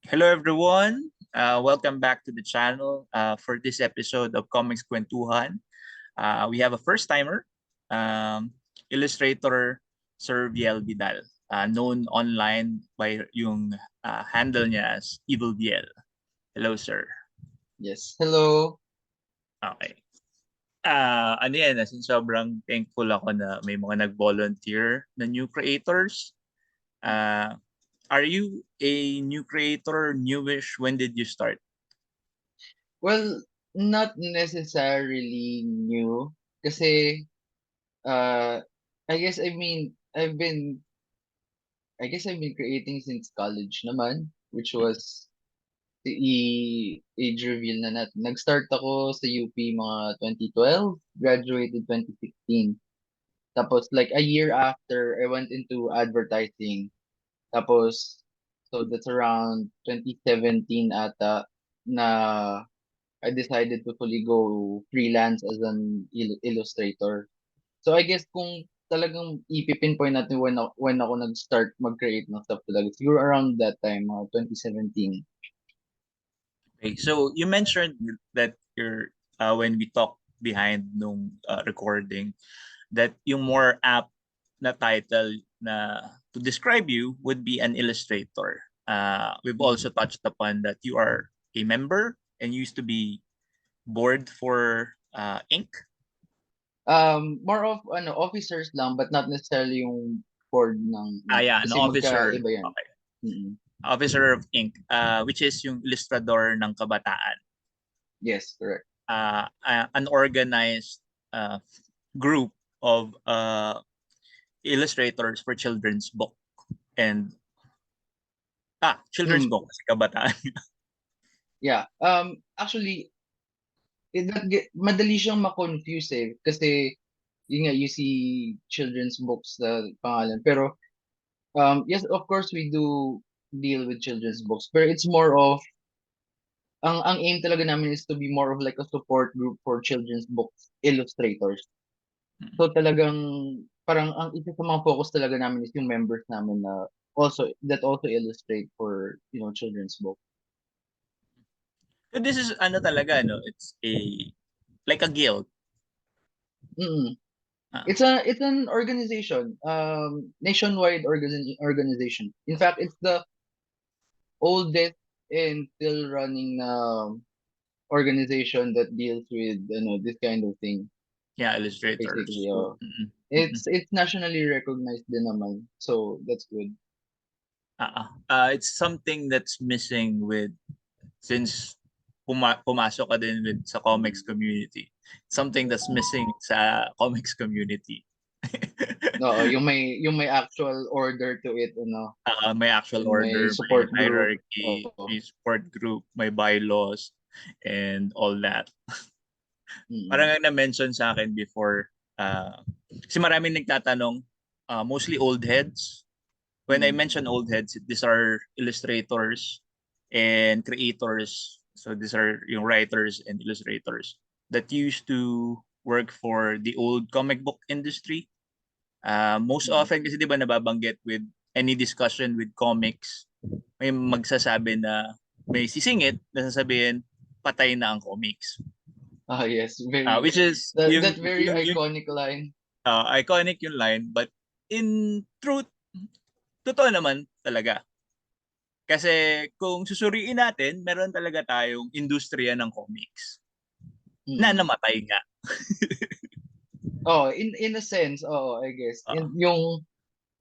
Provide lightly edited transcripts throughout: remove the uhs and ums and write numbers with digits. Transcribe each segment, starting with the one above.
Hello, everyone. Welcome back to the channel for this episode of Comics Kwentuhan. We have a first timer, illustrator Sir Viel Vidal, known online by yung handle niya as Evil Viel. Hello, sir. Yes. Hello. Okay. Ano yan, as in sobrang thankful ako na may mga nag-volunteer na new creators. Uh, are you a new creator, newish? When did you start? Well, not necessarily new kasi uh I guess I've been creating since college naman, which was age reveal na natin. Nag-start ako sa UP mga 2012, graduated 2016. Tapos like a year after, I went into advertising. Tapos so that's around 2017 ata na I decided to fully go freelance as an illustrator. So I guess kung talagang ipipinpoint natin when ako nag-start mag-create ng stuff talaga, siguro around that time, 2017. Okay, so you mentioned that you're when we talked behind nung recording that yung more apt na title na to describe you would be an illustrator. We've also Mhm. touched upon that you are a member and used to be board for Inc. More of officers lang but not necessarily yung board ng Yeah, an kasi officer. magkaiba yan. Okay. Mm-mm. Officer of Inc. Which is yung ilustrador ng kabataan. Yes, correct. An organized uh, group of illustrators for children's book and children's Mm, book kasi kabataan. yeah. Actually, madali siyang ma-confuse kasi yun nga, you see children's books na pangalan. Pero, yes, of course, we do deal with children's books. Pero it's more of, ang aim talaga namin is to be more of like a support group for children's books illustrators. So talagang, parang ang isa sa mga focus talaga namin is yung members namin na also illustrate for, children's books. So this is ano talaga no, it's a like a guild. Mm. Ah, It's an organization, nationwide organization. In fact, it's the oldest and still running organization that deals with this kind of thing. yeah, illustrators. Basically, Mm-mm. Mm-mm. it's nationally recognized din naman, so that's good. It's something that's missing with since pumasok ka din with sa comics community. Something that's missing sa comics community. No, yung may actual order to it, May actual yung may order, may support group. hierarchy, Oh, may support group, may bylaws, and all that. mm, Parang ang na-mention sa akin before, kasi maraming nagtatanong, mostly old heads. When I mm, mention old heads, these are illustrators and creators. So these are yung writers and illustrators that used to work for the old comic book industry. Most mm. often kasi 'di ba nababanggit with any discussion with comics, may magsasabi na may sisingit na sasabihin patay na ang comics. Yes, Which is that very yung iconic line. iconic yung line, but in truth, totoo naman talaga. Kasi kung susuriin natin, meron talaga tayong industriya ng comics na Mm. namatay nga. Oh, in a sense, I guess. Uh,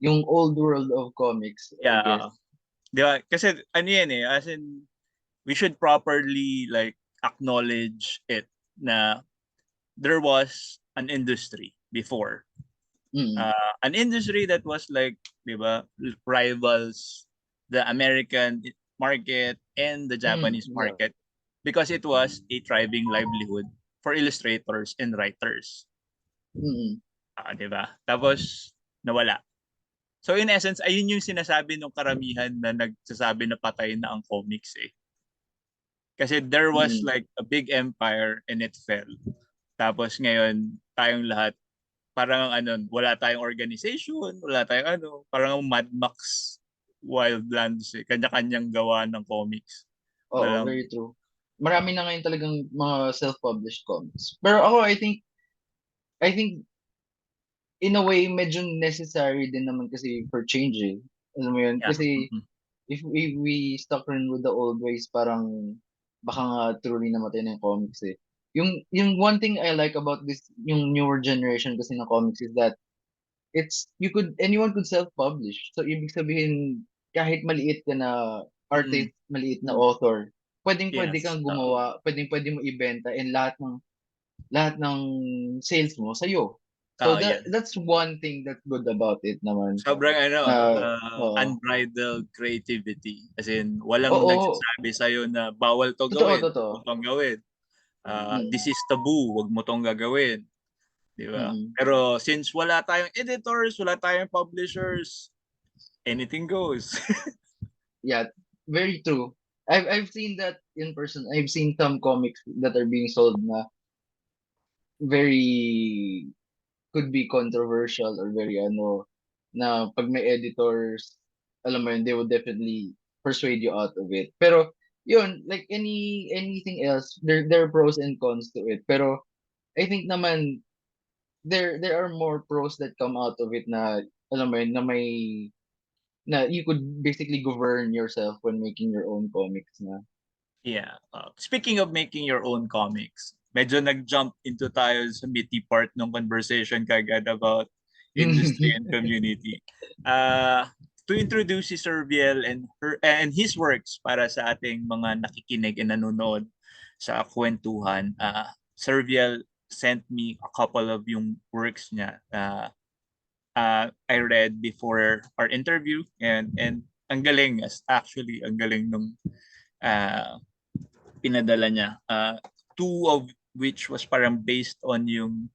Yung old world of comics, I guess. yeah, di ba? Kasi ano yan as in, we should properly like acknowledge it na there was an industry before. Mm, An industry that was like, di ba, rivals the American market and the Japanese yeah. market because it was a thriving livelihood for illustrators and writers. Mm, Di ba? Tapos, nawala. So in essence, ayun yung sinasabi ng karamihan na nagsasabi na patay na ang comics eh. Kasi there was mm, like a big empire and it fell. Tapos ngayon, tayong lahat, parang ano, wala tayong organization, wala tayong ano, parang Mad Max wildlands eh. Kanya-kanyang gawa ng comics. Oo, Walang, very true. Marami na ngayon talagang mga self-published comics. Pero ako, I think in a way, medyo necessary din naman kasi for change eh. Alam mo yun? yeah. Kasi Mm-mm. if we stuck rin with the old ways, parang baka nga truly namatay na yung comics eh. Yung one thing I like about this, yung newer generation kasi ng comics is that anyone could self-publish. So, ibig sabihin, kahit maliit ka na Mm-mm. artist, maliit na author, pwedeng-pwede Yes. kang gumawa, pwedeng-pwede mo ibenta, and lahat ng sales mo sa'yo. So Yan. that's one thing that's good about it naman. Sobrang Uh, oo. unbridled creativity. As in, walang Oo, nagsasabi sa'yo na bawal to totoo, gawin, huwag totoo. mo tong gawin. This Mm, is taboo, wag mo tong gagawin. Di ba? mm. Pero since wala tayong editors, wala tayong publishers, anything goes. Yeah, very true. I've seen that in person. I've seen some comics that are being sold na very could be controversial or very na pag may editors, alam mo yun, they would definitely persuade you out of it. Pero yun, like anything else, there are pros and cons to it. Pero I think naman there are more pros that come out of it na alam mo yun, na you could basically govern yourself when making your own comics na. Yeah. Speaking of making your own comics, medyo nag-jump into tayo sa meaty part ng conversation kagad about industry and community. Uh, to introduce si Sir Viel and his works para sa ating mga nakikinig and nanonood sa Kwentuhan, Sir Viel sent me a couple of yung works niya I read before our interview and ang galing actually ang galing nung uh, pinadala niya. Two of which was parang based on yung,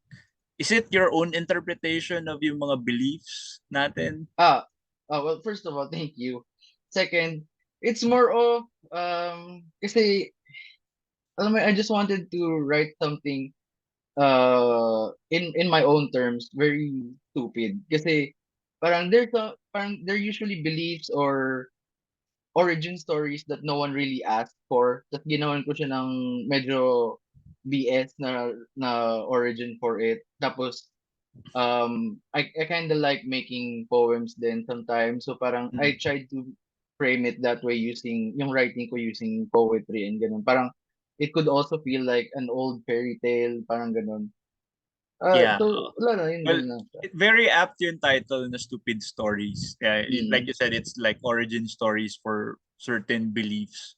is it your own interpretation of yung mga beliefs natin? ah, well, first of all, thank you. Second, it's more of kasi alam mo, I just wanted to write something in my own terms, very stupid. Kasi parang there usually beliefs or origin stories that no one really asked for. Tapos ginawan ko siya ng medyo BS na origin for it. Tapos I kind of like making poems then sometimes. So parang I Mm. tried to frame it that way using yung writing ko using poetry and ganun. Parang it could also feel like an old fairy tale, parang ganun. Yeah. So wala na, yun Well, lang siya. very apt yung title na Stupid Stories. Yeah, like Mm, you said, it's like origin stories for certain beliefs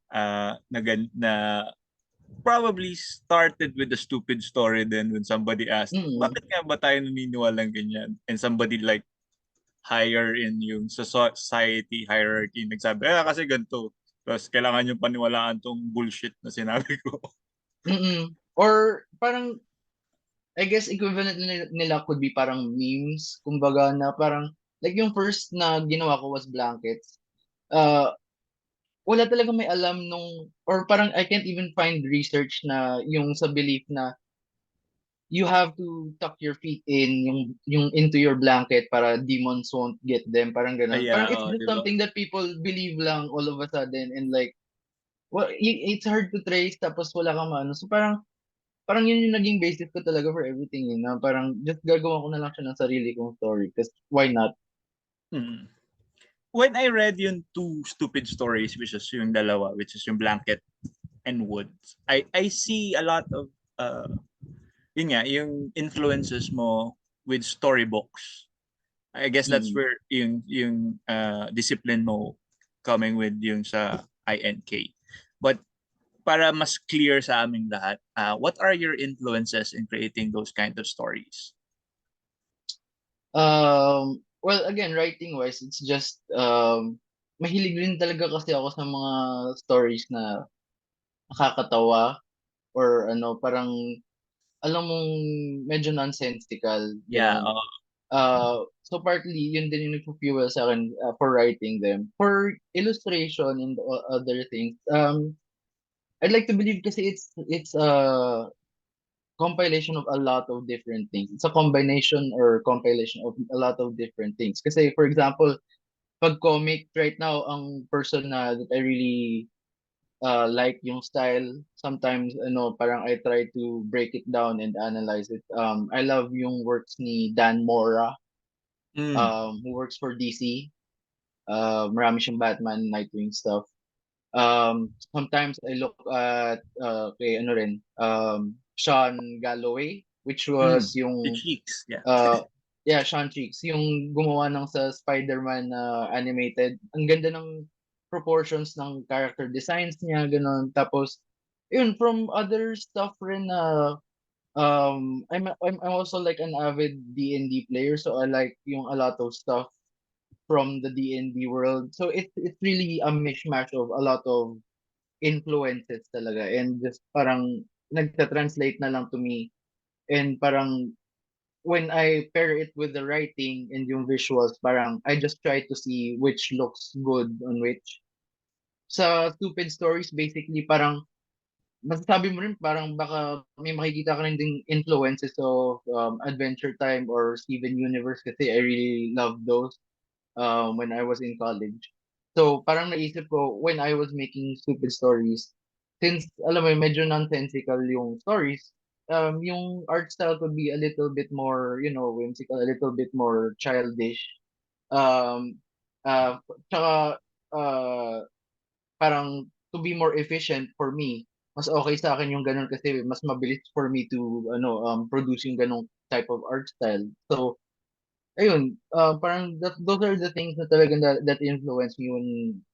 na probably started with a stupid story then when somebody asked, mm, bakit nga ba tayo naniniwala ng ganyan? And somebody like higher in yung sa society hierarchy nagsabi, kasi ganito. Tapos kailangan yung paniwalaan tong bullshit na sinabi ko. mm. Or parang I guess equivalent nila could be parang memes, kumbaga na parang like yung first na ginawa ko was blankets. Uh, Wala talaga may alam nung or parang I can't even find research na yung sa belief na you have to tuck your feet in yung into your blanket para demons won't get them, parang ganun. Parang it's Di just ba? something that people believe lang all of a sudden, and like well, it's hard to trace tapos wala kang maano. So parang yun yung naging basis ko talaga for everything, yun na parang just gagawa ko na lang siya ng sarili kong story, because why not? Mm. When I read yung two stupid stories, which is yung dalawa, which is yung blanket and woods, I see a lot of yun nga, yung influences mo with storybooks. I guess that's Mm. where yung discipline mo coming with yung sa INK. But para mas clear sa aming lahat, what are your influences in creating those kind of stories? Well, again, writing wise, it's just mahilig rin talaga kasi ako sa mga stories na nakakatawa or parang alam mong medyo nonsensical, Yeah, gano'n. So partly yun din yung nagfu-fuel sa akin for writing them. For illustration and other things, I'd like to believe kasi it's a compilation of a lot of different things. It's a combination or compilation of a lot of different things. Kasi for example, pag comic right now, ang person na that I really like yung style. Sometimes ano, parang I try to break it down and analyze it. I love yung works ni Dan Mora, Mm, who works for DC. Marami siyang Batman, Nightwing stuff. Sometimes I look at kay ano rin, Sean Galloway, which mm. was The yung cheeks, yeah. Sean Cheeks, yung gumawa ng sa Spider-Man na animated. Ang ganda ng proportions ng character designs niya, ganun. Tapos, yun, from other stuff rin na I'm also like an avid D&D player, so I like yung a lot of stuff from the D&D world. So it's really a mishmash of a lot of influences talaga, and just parang nagta-translate na lang to me, and parang when I pair it with the writing and yung visuals, parang I just try to see which looks good on which. Sa stupid stories, basically, parang masasabi mo rin parang baka may makikita ka rin ding influences of Adventure Time or Steven Universe, kasi I really love those when I was in college. So parang naisip ko when I was making stupid stories, since alam mo yun, medyo nonsensical yung stories, yung art style could be a little bit more, whimsical, a little bit more childish. Um, tsaka uh, parang to be more efficient for me, mas okay sa akin yung ganun kasi mas mabilis for me to produce yung ganung type of art style. So ayun, parang those are the things na talagang that influence me when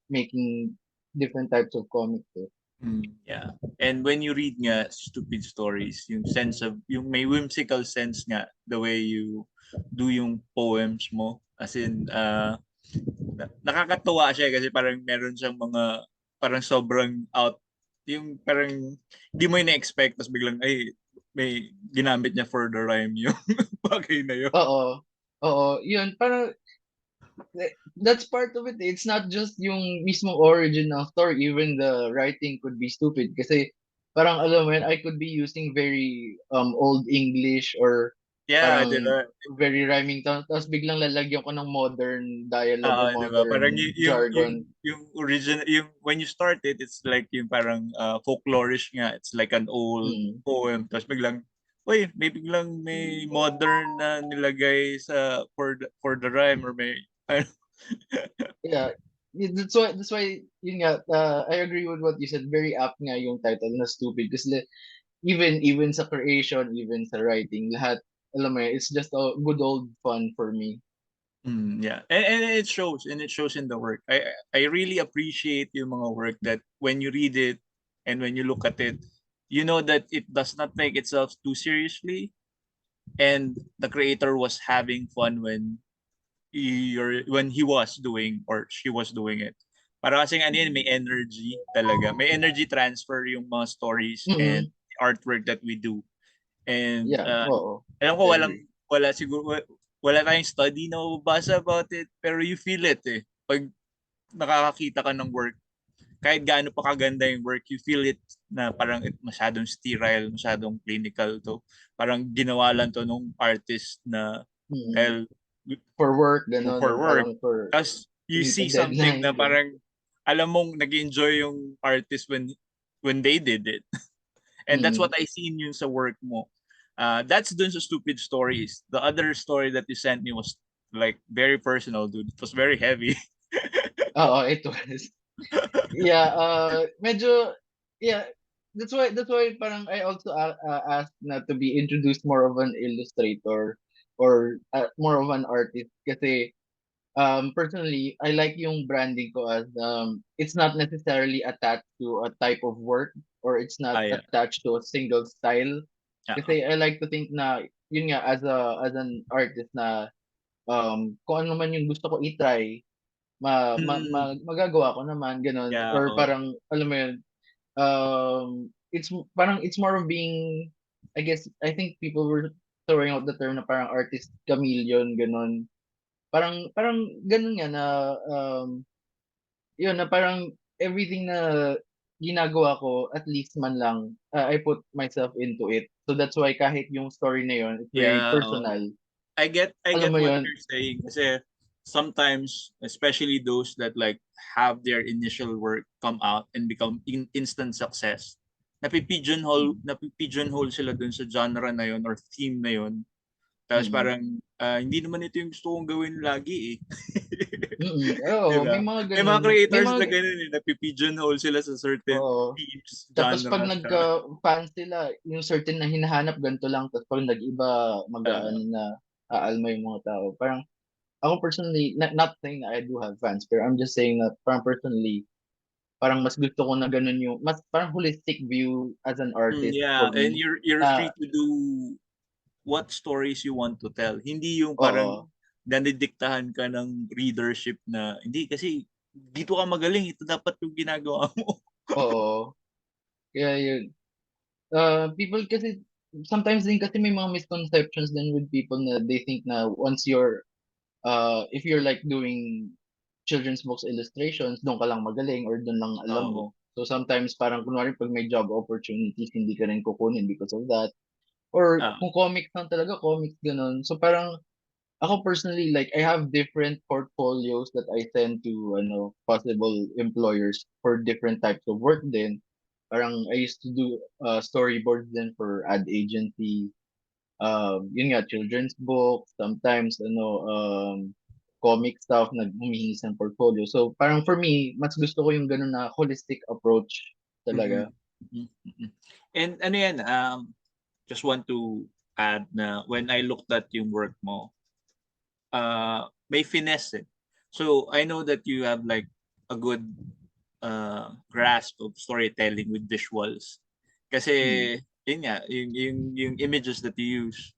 making different types of comics. Eh. Mm, yeah. And when you read nga stupid stories, yung sense of, yung may whimsical sense nga, the way you do yung poems mo. As in, nakakatuwa siya kasi parang meron siyang mga, parang sobrang out, yung parang, di mo ina-expect, tapos biglang, ay, may ginamit niya for the rhyme yung bagay na yun. Oo. Oo, yun, parang that's part of it. It's not just yung mismong origin ng story, even the writing could be stupid kasi parang alam mo yun, I could be using very old English or Yeah, di parang ba? very rhyming tapos biglang lalagyan ko ng modern dialogue or Di ba? Parang modern jargon. yung original, yung when you start it, it's like yung parang folklorish nga. It's like an old Mm. poem. Tapos biglang, uy, may biglang may modern na nilagay sa for the rhyme or may ano. Yeah. That's why yun nga, I agree with what you said. Very apt nga yung title na stupid kasi even sa creation, even sa writing, lahat alam mo yun, it's just a good old fun for me. Yeah, and it shows in the work. I really appreciate yung mga work that when you read it and when you look at it, you know that it does not take itself too seriously, and the creator was having fun when he was doing or she was doing it. Para kasing ano yun, may energy talaga. May energy transfer yung mga stories and Mm-hmm. artwork that we do. And Yeah, oo. alam ko I agree. wala siguro, wala tayong study na mababasa about it, pero you feel it eh. Pag nakakakita ka ng work, kahit gaano pa kaganda yung work, you feel it na parang masyadong sterile, masyadong clinical to. Parang ginawa lang to nung artist na Mm. dahil For work, gano'n, for or work. parang for Tapos to you meet a see something deadline, na gano'n. parang alam mong nag-enjoy yung artist when they did it. And that's Mm. what I seen yun sa work mo. That's dun sa stupid stories. The other story that you sent me was like very personal, dude. It was very heavy. Oo, it was. Yeah, medyo, yeah, that's why parang I also asked na to be introduced more of an illustrator or more of an artist kasi personally, I like yung branding ko as it's not necessarily attached to a type of work or it's not Yeah. attached to a single style. Yeah. Kasi I like to think na yun nga as an artist na kung ano man yung gusto ko i-try, Mm, magagawa ko naman ganun, yeah. or Oh. parang alam mo yun, parang it's more of being, I think people were throwing out the term na parang artist chameleon ganun. Parang gano'n nga na, yun na parang everything na ginagawa ko at least man lang, I put myself into it. So that's why kahit yung story na yun, it's very Yeah. Oh. personal. I Alam get mo what yun? you're saying kasi sometimes, especially those that like have their initial work come out and become instant success, napipigeonhole sila dun sa genre na yon or theme na yon. Tapos Mm. parang hindi naman ito yung gusto kong gawin lagi eh. Mm. 'Di Oo, may ba? mga May ganun. mga May creators mga na ganun eh, napipigeonhole sila sa certain Oo. themes, Tapos pag genres. nagka-fan sila, yung certain na hinahanap ganito lang, tapos pag nag-iba, Uh, mag-aano na, aalma yung mga tao. Parang ako personally, not saying na I do have fans, pero I'm just saying that parang personally, parang mas gusto ko na ganun yung, mas parang holistic view as an artist yeah, for and me. you're free Na, to do what stories you want to tell. Hindi yung parang oo, dinidiktahan ka ng readership na hindi kasi dito ka magaling, ito dapat yung ginagawa mo. oo. Kaya yun. People kasi, sometimes din kasi may mga misconceptions din with people na they think na once you're, if you're like doing children's books illustrations, doon ka lang magaling or doon lang alam mo. Oo. So sometimes parang kunwari pag may job opportunities, hindi ka rin kukunin because of that. Or Ah, kung comics lang talaga, comics ganun. So parang ako personally, like I have different portfolios that I send to possible employers for different types of work din. Parang I used to do storyboards din for ad agency, yun nga, children's books, sometimes, comic stuff, humihingi ng portfolio. So, parang for me, mas gusto ko yung ganun na holistic approach mhm, talaga. mhm, mhm. And ano yan, just want to add na when I looked at yung work mo, may finesse eh. So I know that you have like a good grasp of storytelling with visuals. Mm. Kasi yun nga, yung images that you use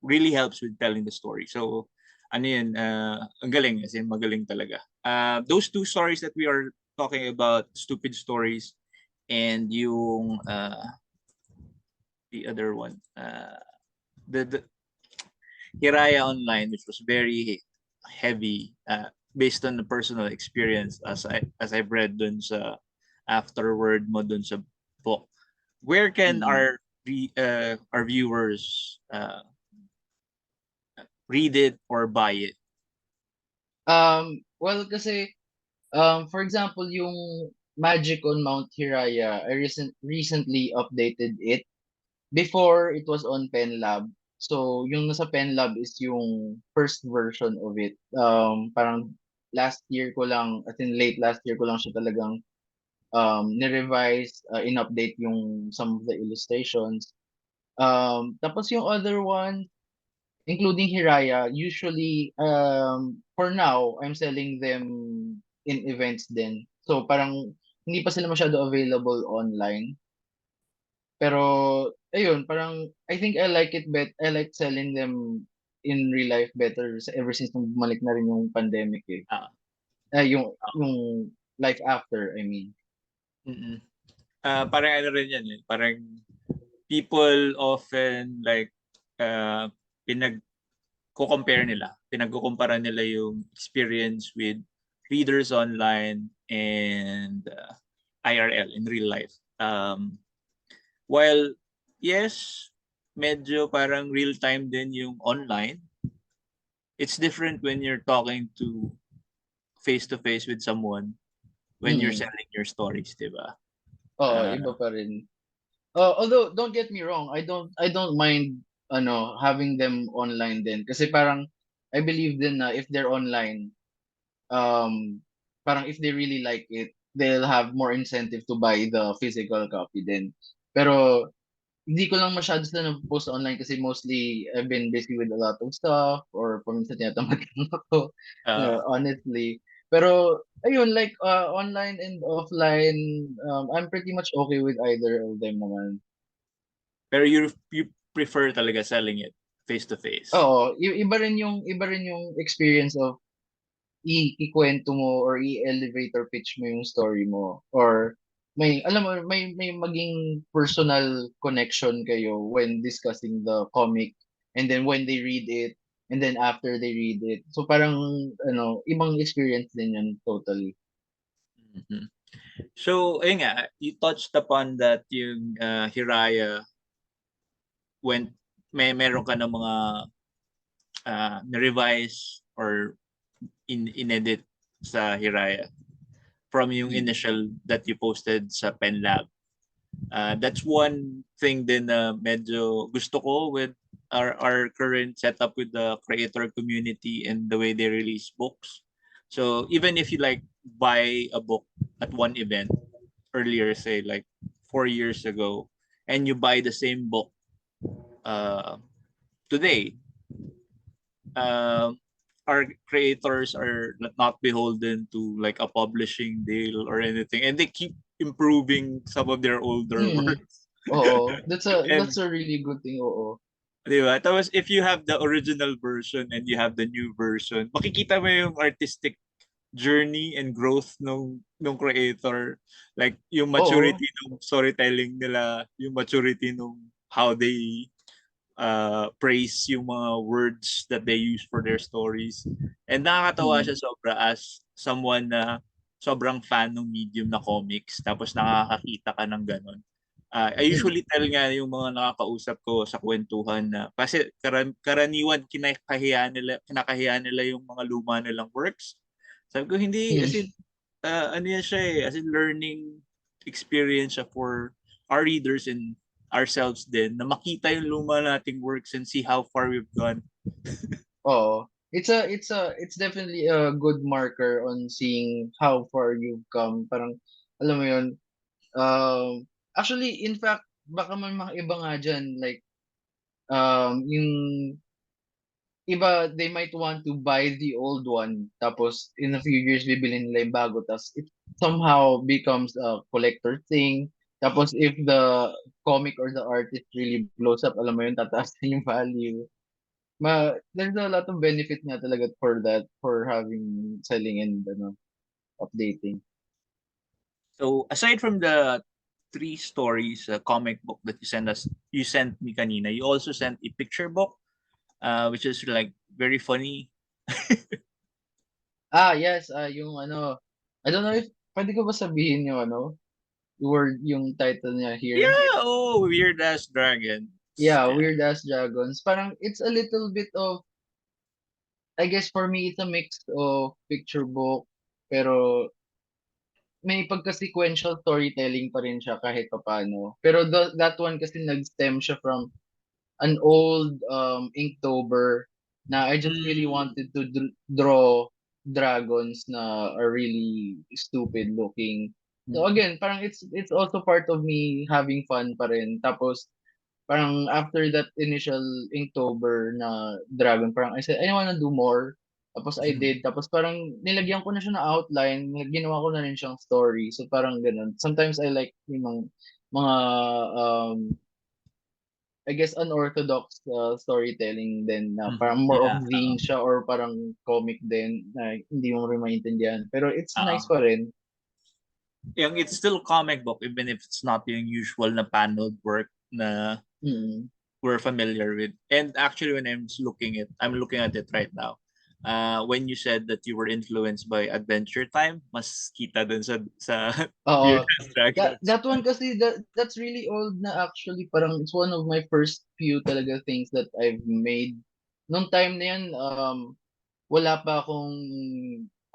really helps with telling the story. So ano yun, ang galing kasi magaling talaga. Those two stories that we are talking about, stupid stories and yung the other one, the Hiraya Online, which was very heavy, based on the personal experience as I've read dun sa afterword mo dun sa book. Where can Mm. our viewers read it or buy it? Well, kasi, for example, yung Magic on Mount Hiraya, I recently updated it. Before, it was on PenLab. So, yung nasa PenLab is yung first version of it. Parang last year ko lang, as in late last year ko lang siya talagang ni-revise, in-update yung some of the illustrations. Tapos yung other one, including Hiraya, usually, for now, I'm selling them in events din. So, parang hindi pa sila masyado available online. Pero, ayun, parang, I think I like selling them in real life better ever since nung bumalik na rin yung pandemic eh. Ah, Yung life after, I mean. mm-mm. Parang ano rin yan eh. Parang people often like pinag ko-compare nila. Pinagkukumpara nila yung experience with readers online and IRL in real life. While yes, medyo parang real time din yung online, it's different when you're talking to face with someone when you're Mm. selling your stories, 'di ba? Oo, Uh, iba pa rin. Although don't get me wrong, I don't mind having them online din kasi parang I believe din na if they're online, um parang if they really like it, they'll have more incentive to buy the physical copy din. Pero hindi ko lang masyado sila nag-post online kasi mostly I've been busy with a lot of stuff or paminsan tinatamad lang ako, uh, honestly. Pero ayun, like online and offline, I'm pretty much okay with either of them naman. pero you prefer talaga selling it face to face. Oo, iba rin yung experience of ikwento mo or i-elevator pitch mo yung story mo or may alam mo may maging personal connection kayo when discussing the comic and then when they read it and then after they read it. So parang ibang experience din yan totally. Mhm. So, ayun nga, you touched upon that yung Hiraya when meron ka ng mga na-revise or inedit sa Hiraya from yung Mm. initial that you posted sa Pen Lab. That's one thing din na medyo gusto ko with our current setup with the creator community and the way they release books. So even if you like buy a book at one event earlier, say like 4 years ago, and you buy the same book uh, today, uh, our creators are not beholden to like a publishing deal or anything, and they keep improving some of their older Mm. works. Oo. And That's a really good thing. Oo. di ba? Tapos if you have the original version and you have the new version, makikita mo yung artistic journey and growth nung creator, like yung Oo. maturity ng storytelling nila, yung maturity nung how they praise yung mga words that they use for their stories. And nakakatawa Mm. siya sobra as someone na sobrang fan ng medium na comics tapos nakakakita ka ng ganun. I Mm. usually tell nga yung mga nakakausap ko sa kwentuhan na kasi karaniwan kinakahiya nila yung mga luma nilang works. Sabi ko hindi, as in Mm. ano yan siya eh, as in learning experience siya for our readers and ourselves din na makita yung luma nating works and see how far we've gone. Oo. It's definitely a good marker on seeing how far you've come. Parang, alam mo yun, actually, in fact, baka may mga iba nga dyan, like, yung iba, they might want to buy the old one, tapos in a few years, bibili nila yung bago, tapos it somehow becomes a collector thing. Tapos if the comic or the artist really blows up, alam mo yun, tataas na yung value. There's a lot of benefit nga talaga for that, for having, selling and, updating. So aside from the three stories comic book that you sent me kanina, you also sent a picture book which is like very funny. Yes, yung I don't know if pwede ko ba sabihin yung word, yung title niya here. Yeah, oh, weird ass dragons. Yeah, Yeah. Weird Ass Dragons. Parang it's a little bit of, I guess for me, it's a mix of picture book, pero may pagka-sequential storytelling pa rin siya kahit papaano. Pero that one kasi nag-stem siya from an old Inktober na I just really Mm, wanted to draw dragons na are really stupid looking. So mm, again, parang it's also part of me having fun pa rin. Tapos parang after that initial Inktober na dragon, parang I said, I wanna do more. Tapos I mm. did. Tapos parang nilagyan ko na siya na outline, ginawa ko na rin siyang story. So parang ganun. Sometimes I like yung mga I guess unorthodox storytelling din na parang more of Yeah. zine siya or parang comic din na hindi mo rin maintindihan. Pero it's nice Uh, pa rin. yung it's still comic book even if it's not yung usual na paneled work na Mm. we're familiar with. And actually, when I'm looking at it right now. When you said that you were influenced by Adventure Time, mas kita dun sa Weird Oo. Ass Dragons. That one kasi that's really old na actually. Parang it's one of my first few talaga things that I've made. Nung time na yan, wala pa akong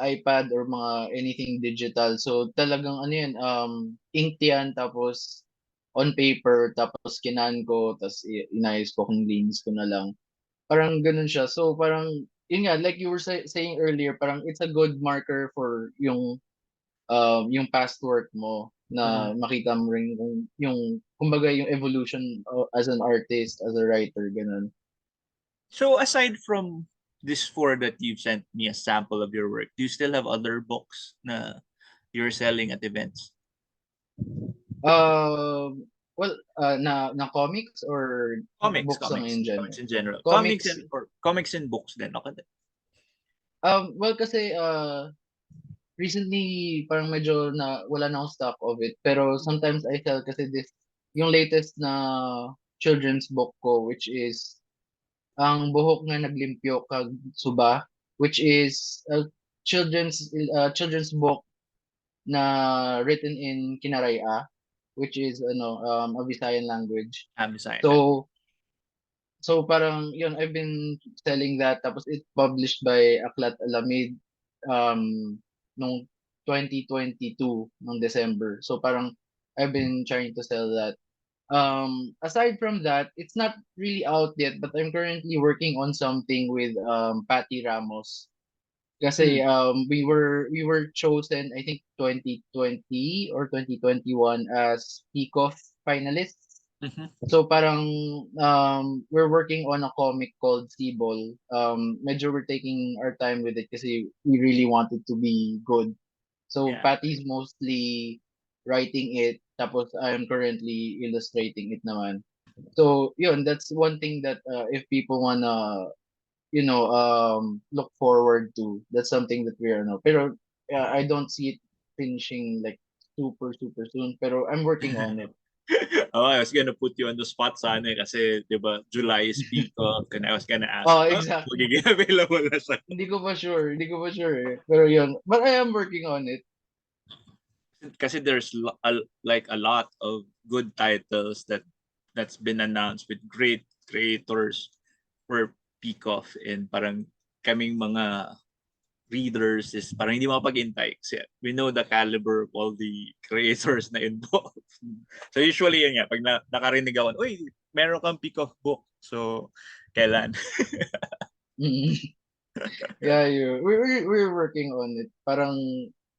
iPad or mga anything digital. So talagang ano yan, inked yan, tapos on paper, tapos kinan ko, tapos inayos ko kung linis ko na lang. Parang ganun siya. So parang, yun nga, like you were saying earlier, parang it's a good marker for yung past work mo na Mm. makita mo rin yung kumbaga yung evolution as an artist, as a writer, ganun. So aside from this four that you've sent me a sample of your work, do you still have other books na you're selling at events? Well, na comics or books lang in Comics general? in general. Comics, Comics and books then. Okay. well kasi recently parang medyo na wala na akong stock of it, pero sometimes I sell kasi yung latest na children's book ko, which is ang buhok nga naglimpyo kag suba, which is a children's book na written in Kinaraya, which is a Visayan language. I'm sorry. So So parang yun, I've been selling that tapos it's published by Aklat Alamid nung 2022 nung December. So parang I've been trying to sell that. Aside from that, it's not really out yet, but I'm currently working on something with Patty Ramos. Kasi Mm. we were chosen I think 2020 or 2021 as Picof finalists. Mhm. So parang we're working on a comic called Seaball. Medyo we're taking our time with it kasi we really want it to be good. So Yeah. Patty's mostly writing it, tapos I'm currently illustrating it naman. So yun, that's one thing that if people wanna look forward to, that's something that we are now. Pero I don't see it finishing like super super soon. Pero I'm working on it. Oh, I was gonna put you on the spot sana kasi 'di ba July is Picof and I was gonna ask, Oh, oh, exactly. magiging available na siya. Hindi ko pa sure eh. Pero yun, but I am working on it. Kasi there's like a lot of good titles that's been announced with great creators for Picof and parang kaming mga readers is parang hindi mapag-intay kasi we know the caliber of all the creators na involved. So usually yun nga, pag nakarinig ako, uy, meron kang Picof book. So, kailan? Yeah, we're working on it. Parang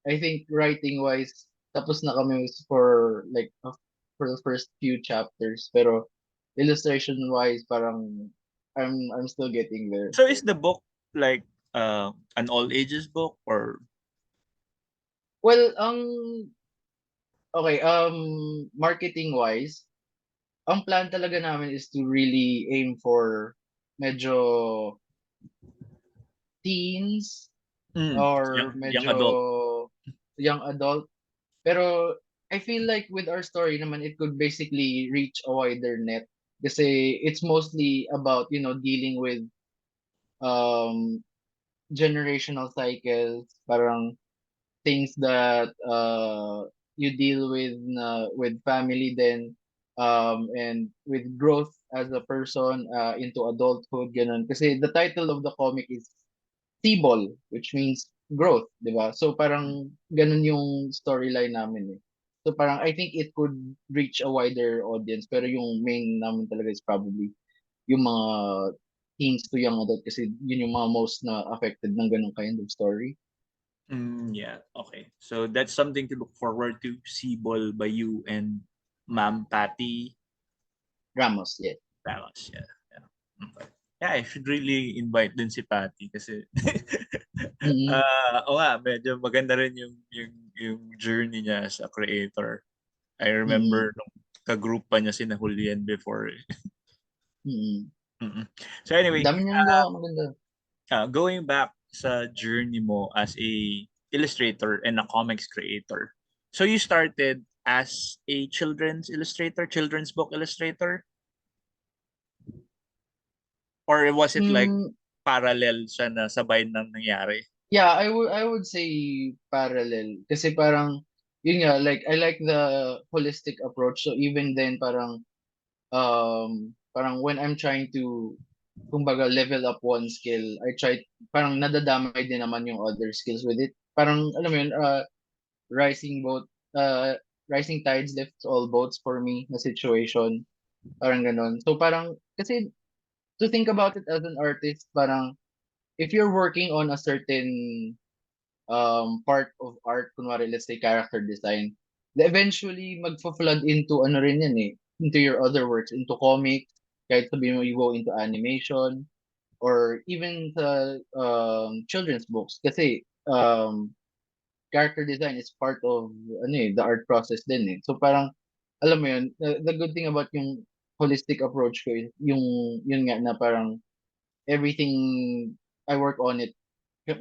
I think writing wise tapos na kami for the first few chapters, pero illustration wise parang I'm still getting there. So is the book like an all ages book or Well, okay, marketing wise, ang plan talaga namin is to really aim for medyo teens or young adult? medyo young adult. Pero I feel like with our story naman, it could basically reach a wider net. Kasi it's mostly about, dealing with um generational cycles, parang things that you deal with family then and with growth as a person into adulthood ganun. Kasi the title of the comic is Tibol, which means growth, 'di ba? So parang ganun yung storyline namin eh. So parang I think it could reach a wider audience pero yung main namin talaga is probably yung mga teens to young adult kasi yun yung mga most na affected ng ganung kind of story. Yeah, okay. So that's something to look forward to. Seaball by you and Ma'am Patty Ramos, yes. Ramos. Yeah. Yeah. Okay. Yeah, I should really invite din si Patty kasi Mm-mm. oo nga, medyo maganda rin yung journey niya as a creator. I Mm-mm. remember nung ka-group pa niya sina Julian before. Mm-mm. Mm-mm. So anyway, Dami niyang nagawa maganda. going back sa journey mo as a illustrator and a comics creator. So you started as a children's illustrator, children's book illustrator, or was it like Mm, parallel siya na sabay nang nangyari? yeah, I would say parallel kasi parang yun nga like I like the holistic approach. So even then parang when I'm trying to kumbaga level up one skill, I try parang nadadamay din naman yung other skills with it. Parang alam mo yun, rising boat rising tides lifts all boats for me na situation. Parang ganon. So parang kasi to think about it as an artist, parang if you're working on a certain part of art, kunwari let's say character design, eventually magfa-flood into ano rin yan eh, into your other works, into comics, kahit sabihin mo you go into animation, or even sa children's books. Kasi character design is part of ano eh, the art process din eh. So parang, alam mo yun, the good thing about yung holistic approach ko is yun nga na parang everything I work on it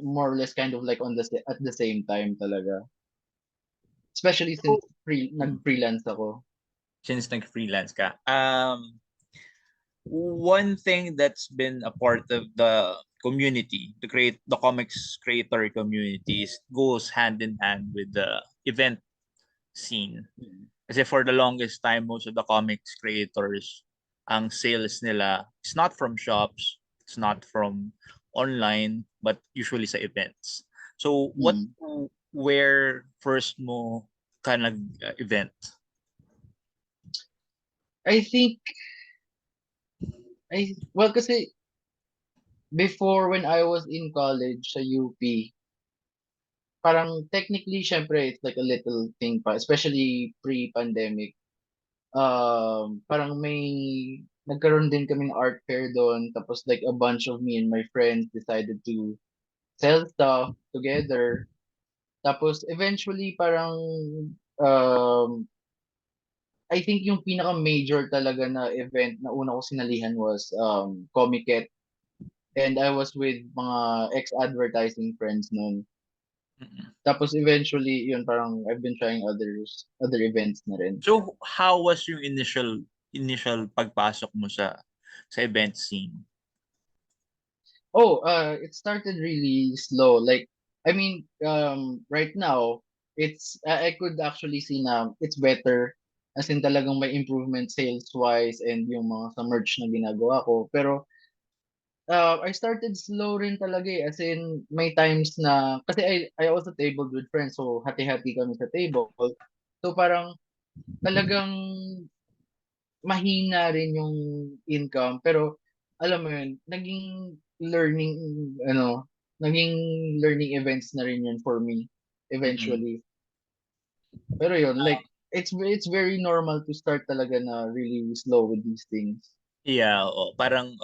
more or less kind of like at the same time talaga. Especially So, since mm, nag-freelance ako. since nag-freelance ka, one thing that's been a part of the community, the comics creator communities goes hand in hand with the event scene. Mm. Kasi for the longest time, most of the comics creators, ang sales nila is not from shops, it's not from online, but usually sa events. So Mm. where first mo ka nag-event? I think well kasi before when I was in college sa UP, parang technically syempre it's like a little thing pa, especially pre-pandemic. Parang may nagkaroon din kaming art fair doon, tapos like a bunch of me and my friends decided to sell stuff together. Tapos eventually parang um I think yung pinaka major talaga na event na una ko sinalihan was Comic, and I was with mga ex-advertising friends noon. Mm-mm. Tapos eventually yun parang I've been trying other events na rin. So how was yung initial pagpasok mo sa event scene? Oh, it started really slow. Like, I mean, right now, I could actually see na it's better. As in talagang may improvement sales-wise and yung mga sa merch na ginagawa ko. Pero, I started slow rin talaga eh. As in, may times na, kasi I also tabled with friends, so hati-hati kami sa table. So parang talagang mahina rin yung income, pero alam mo yun, learning ano naging learning events na rin yun for me Mm-mm. eventually. Pero yun, like it's very normal to start talaga na really slow with these things. Yeah, parang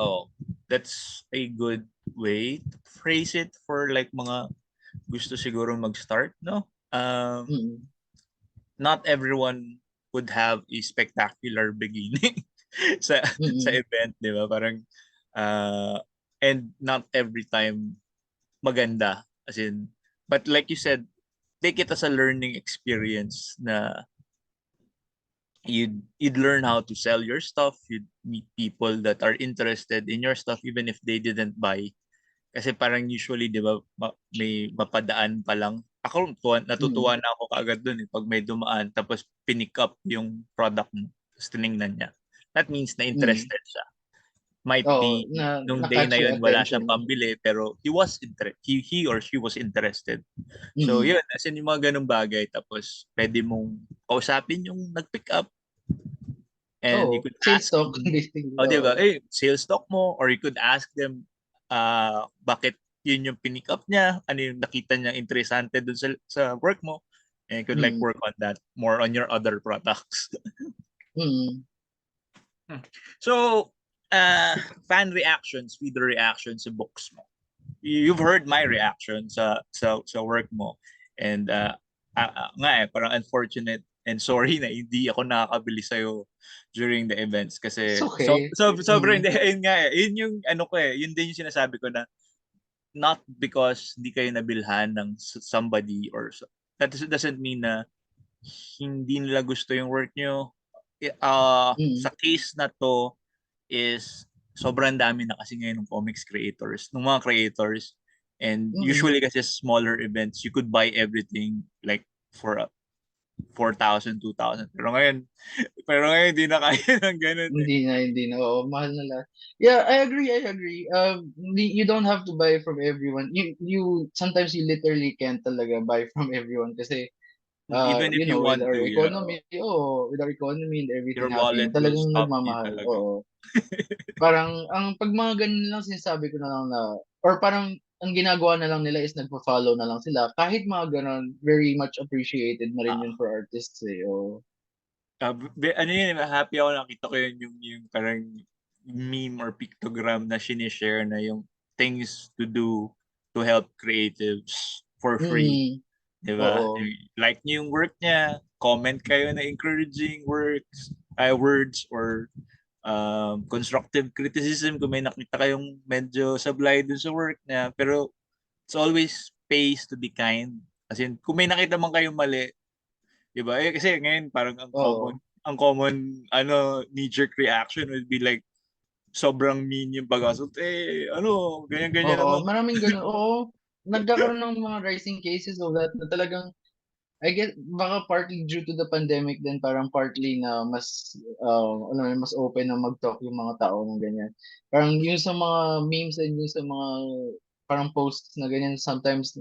that's a good way to phrase it for like mga gusto siguro mag-start, no? Mm. Not everyone would have a spectacular beginning sa Mm. event, 'di ba? Parang uh, and not every time maganda as in, but like you said, take it as a learning experience na you'd learn how to sell your stuff, you'd meet people that are interested in your stuff even if they didn't buy. Kasi parang usually, di ba, may mapadaan pa lang. Ako, Mm. natutuwa na ako kaagad dun eh, pag may dumaan, tapos pinick up yung product mo, tapos tinignan niya. That means na Mm. interested siya. Might Oo, be, nung day na-catch na yung yun, wala attention siyang mo. pambili, pero he or she was interested. So, Mm. yun, as in yung mga ganung bagay, tapos pwede mong kausapin yung nag-pick up, and you Oo, could sales ask talk them, basically. oh, di ba, Oo. sales stock mo, or you could ask them, bakit yun yung pinick up niya, ano yung nakita niya interesante dun sa work mo, and you could like Mm. work on that, more on your other products. Mm. So, uh, fan reactions, reader reactions sa books mo. You've heard my reaction sa work mo, and nga parang unfortunate and sorry na hindi ako nakakabili sa'yo during the events It's kasi okay. sobrang Mm. hindi, yun nga yun yung ano ko yun din yung sinasabi ko na not because hindi kayo nabilhan ng somebody that doesn't mean na hindi nila gusto yung work nyo. Sa Mm. case na to is sobrang dami na kasi ngayon ng comics creators, ng mga creators. And Mm. usually kasi smaller events, you could buy everything like for 4,000, 2,000. Pero ngayon hindi na kaya ng ganun eh. Hindi na. Oo, mahal na lahat. Yeah, I agree. You don't have to buy from everyone. Sometimes you literally can't talaga buy from everyone kasi, Even if you with want our to, yeah, with our economy and your everything wallet happening, will talagang stop you nagmamahal. talaga. Oo. Parang, pag mga ganun lang sinasabi ko na lang na, or parang, ang ginagawa na lang nila is nagpo-follow na lang sila. Kahit mga ganun, very much appreciated na rin yun Ah, for artists eh. Oo. ano yun, happy ako nakita ko yun yung parang meme or pictogram na sinishare na yung things to do to help creatives for free. Mm. Di ba? Oo. Like niyo yung work niya, comment kayo na encouraging words or constructive criticism kung may nakita kayong medyo sablay dun sa work niya. Pero it's always pays to be kind. As in, kung may nakita man kayong mali, di ba? Kasi ngayon parang Oo. ang common knee-jerk reaction would be like sobrang mean yung pag-assault. Ganyan-ganyan Oo, naman. maraming gano'n. Oo, nagkakaroon ng mga rising cases of that na talagang I guess baka partly due to the pandemic din, parang partly na mas ano yun, mas open na mag-talk yung mga tao ng ganyan. Parang yung sa mga memes and yung sa mga parang posts na ganyan, sometimes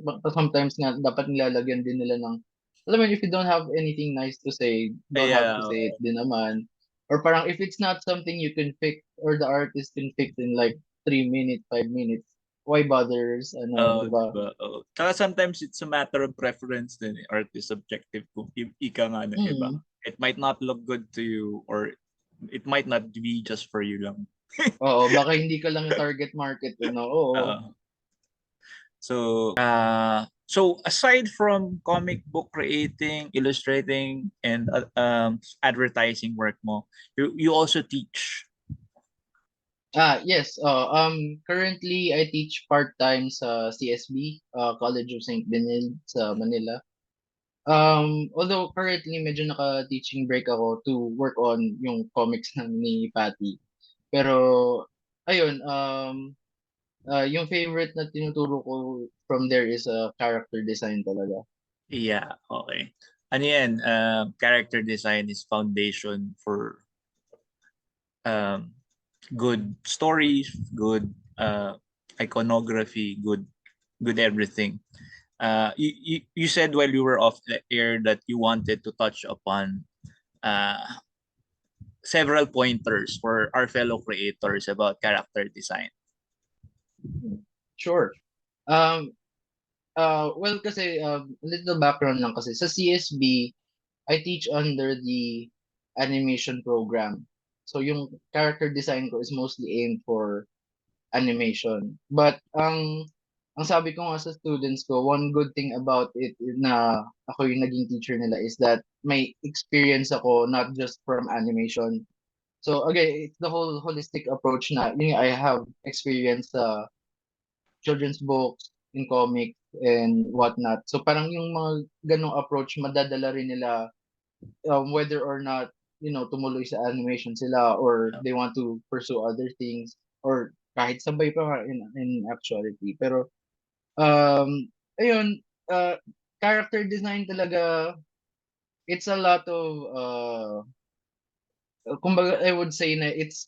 nga dapat nilalagyan din nila ng, alam mo yun, if you don't have anything nice to say, don't have Kaya, to say it din naman. Or parang if it's not something you can fix or the artist can fix in like 3 minutes, 5 minutes, why bothers, ano, di ba? diba? Oh. Tsaka sometimes it's a matter of preference din, eh, art is subjective kung ika nga ng iba. Mm. It might not look good to you or it might not be just for you lang. Oo, baka hindi ka lang yung target market, no? Oo. Oo. So aside from comic book creating, illustrating, and advertising work mo, you also teach. Yes. Currently I teach part-time sa CSB, College of St. Benilde sa Manila. Although currently medyo naka-teaching break ako to work on yung comics ni Patty. Pero ayun, yung favorite na tinuturo ko from there is character design talaga. Yeah, okay. Ano yan? Character design is foundation for um, good stories, good iconography, good everything. You said while you were off the air that you wanted to touch upon uh, several pointers for our fellow creators about character design. Sure. Um, well, kasi little background lang kasi sa CSB, I teach under the animation program. So yung character design ko is mostly aimed for animation. But ang sabi ko nga sa students ko, one good thing about it na ako yung naging teacher nila is that may experience ako not just from animation. So again, it's the whole holistic approach na yun, I have experience sa children's books, in comics, and whatnot. So parang yung mga ganong approach, madadala rin nila whether or not, tumuloy sa animation sila or they want to pursue other things or kahit sabay pa nga in actuality. Pero, ayun, character design talaga, it's a lot of, kumbaga, I would say na it's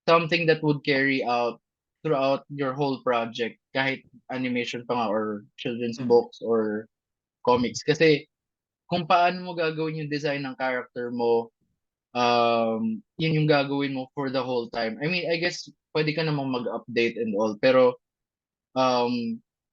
something that would carry out throughout your whole project, kahit animation pa nga or children's Mm. books or comics. Kasi kung paano mo gagawin yung design ng character mo, yun yung gagawin mo for the whole time. I mean, I guess pwede ka namang mag-update and all, pero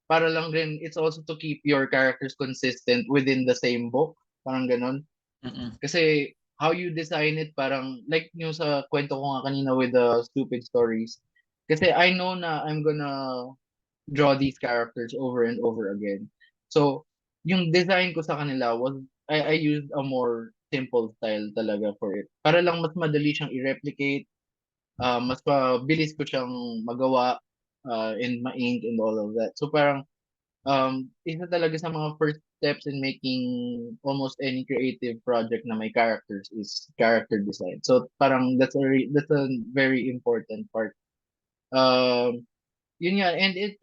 para lang rin, it's also to keep your characters consistent within the same book. Parang ganun. Mm-mm. Kasi how you design it, parang like yung sa kwento ko nga kanina with the stupid stories. Kasi I know na I'm gonna draw these characters over and over again. So, yung design ko sa kanila was, I used a more simple style talaga for it. Para lang mas madali siyang i-replicate, mas mabilis ko siyang magawa, and ma-ink and all of that. So parang, isa talaga sa mga first steps in making almost any creative project na may characters is character design. So parang that's a very important part. Um, Yun nga, and it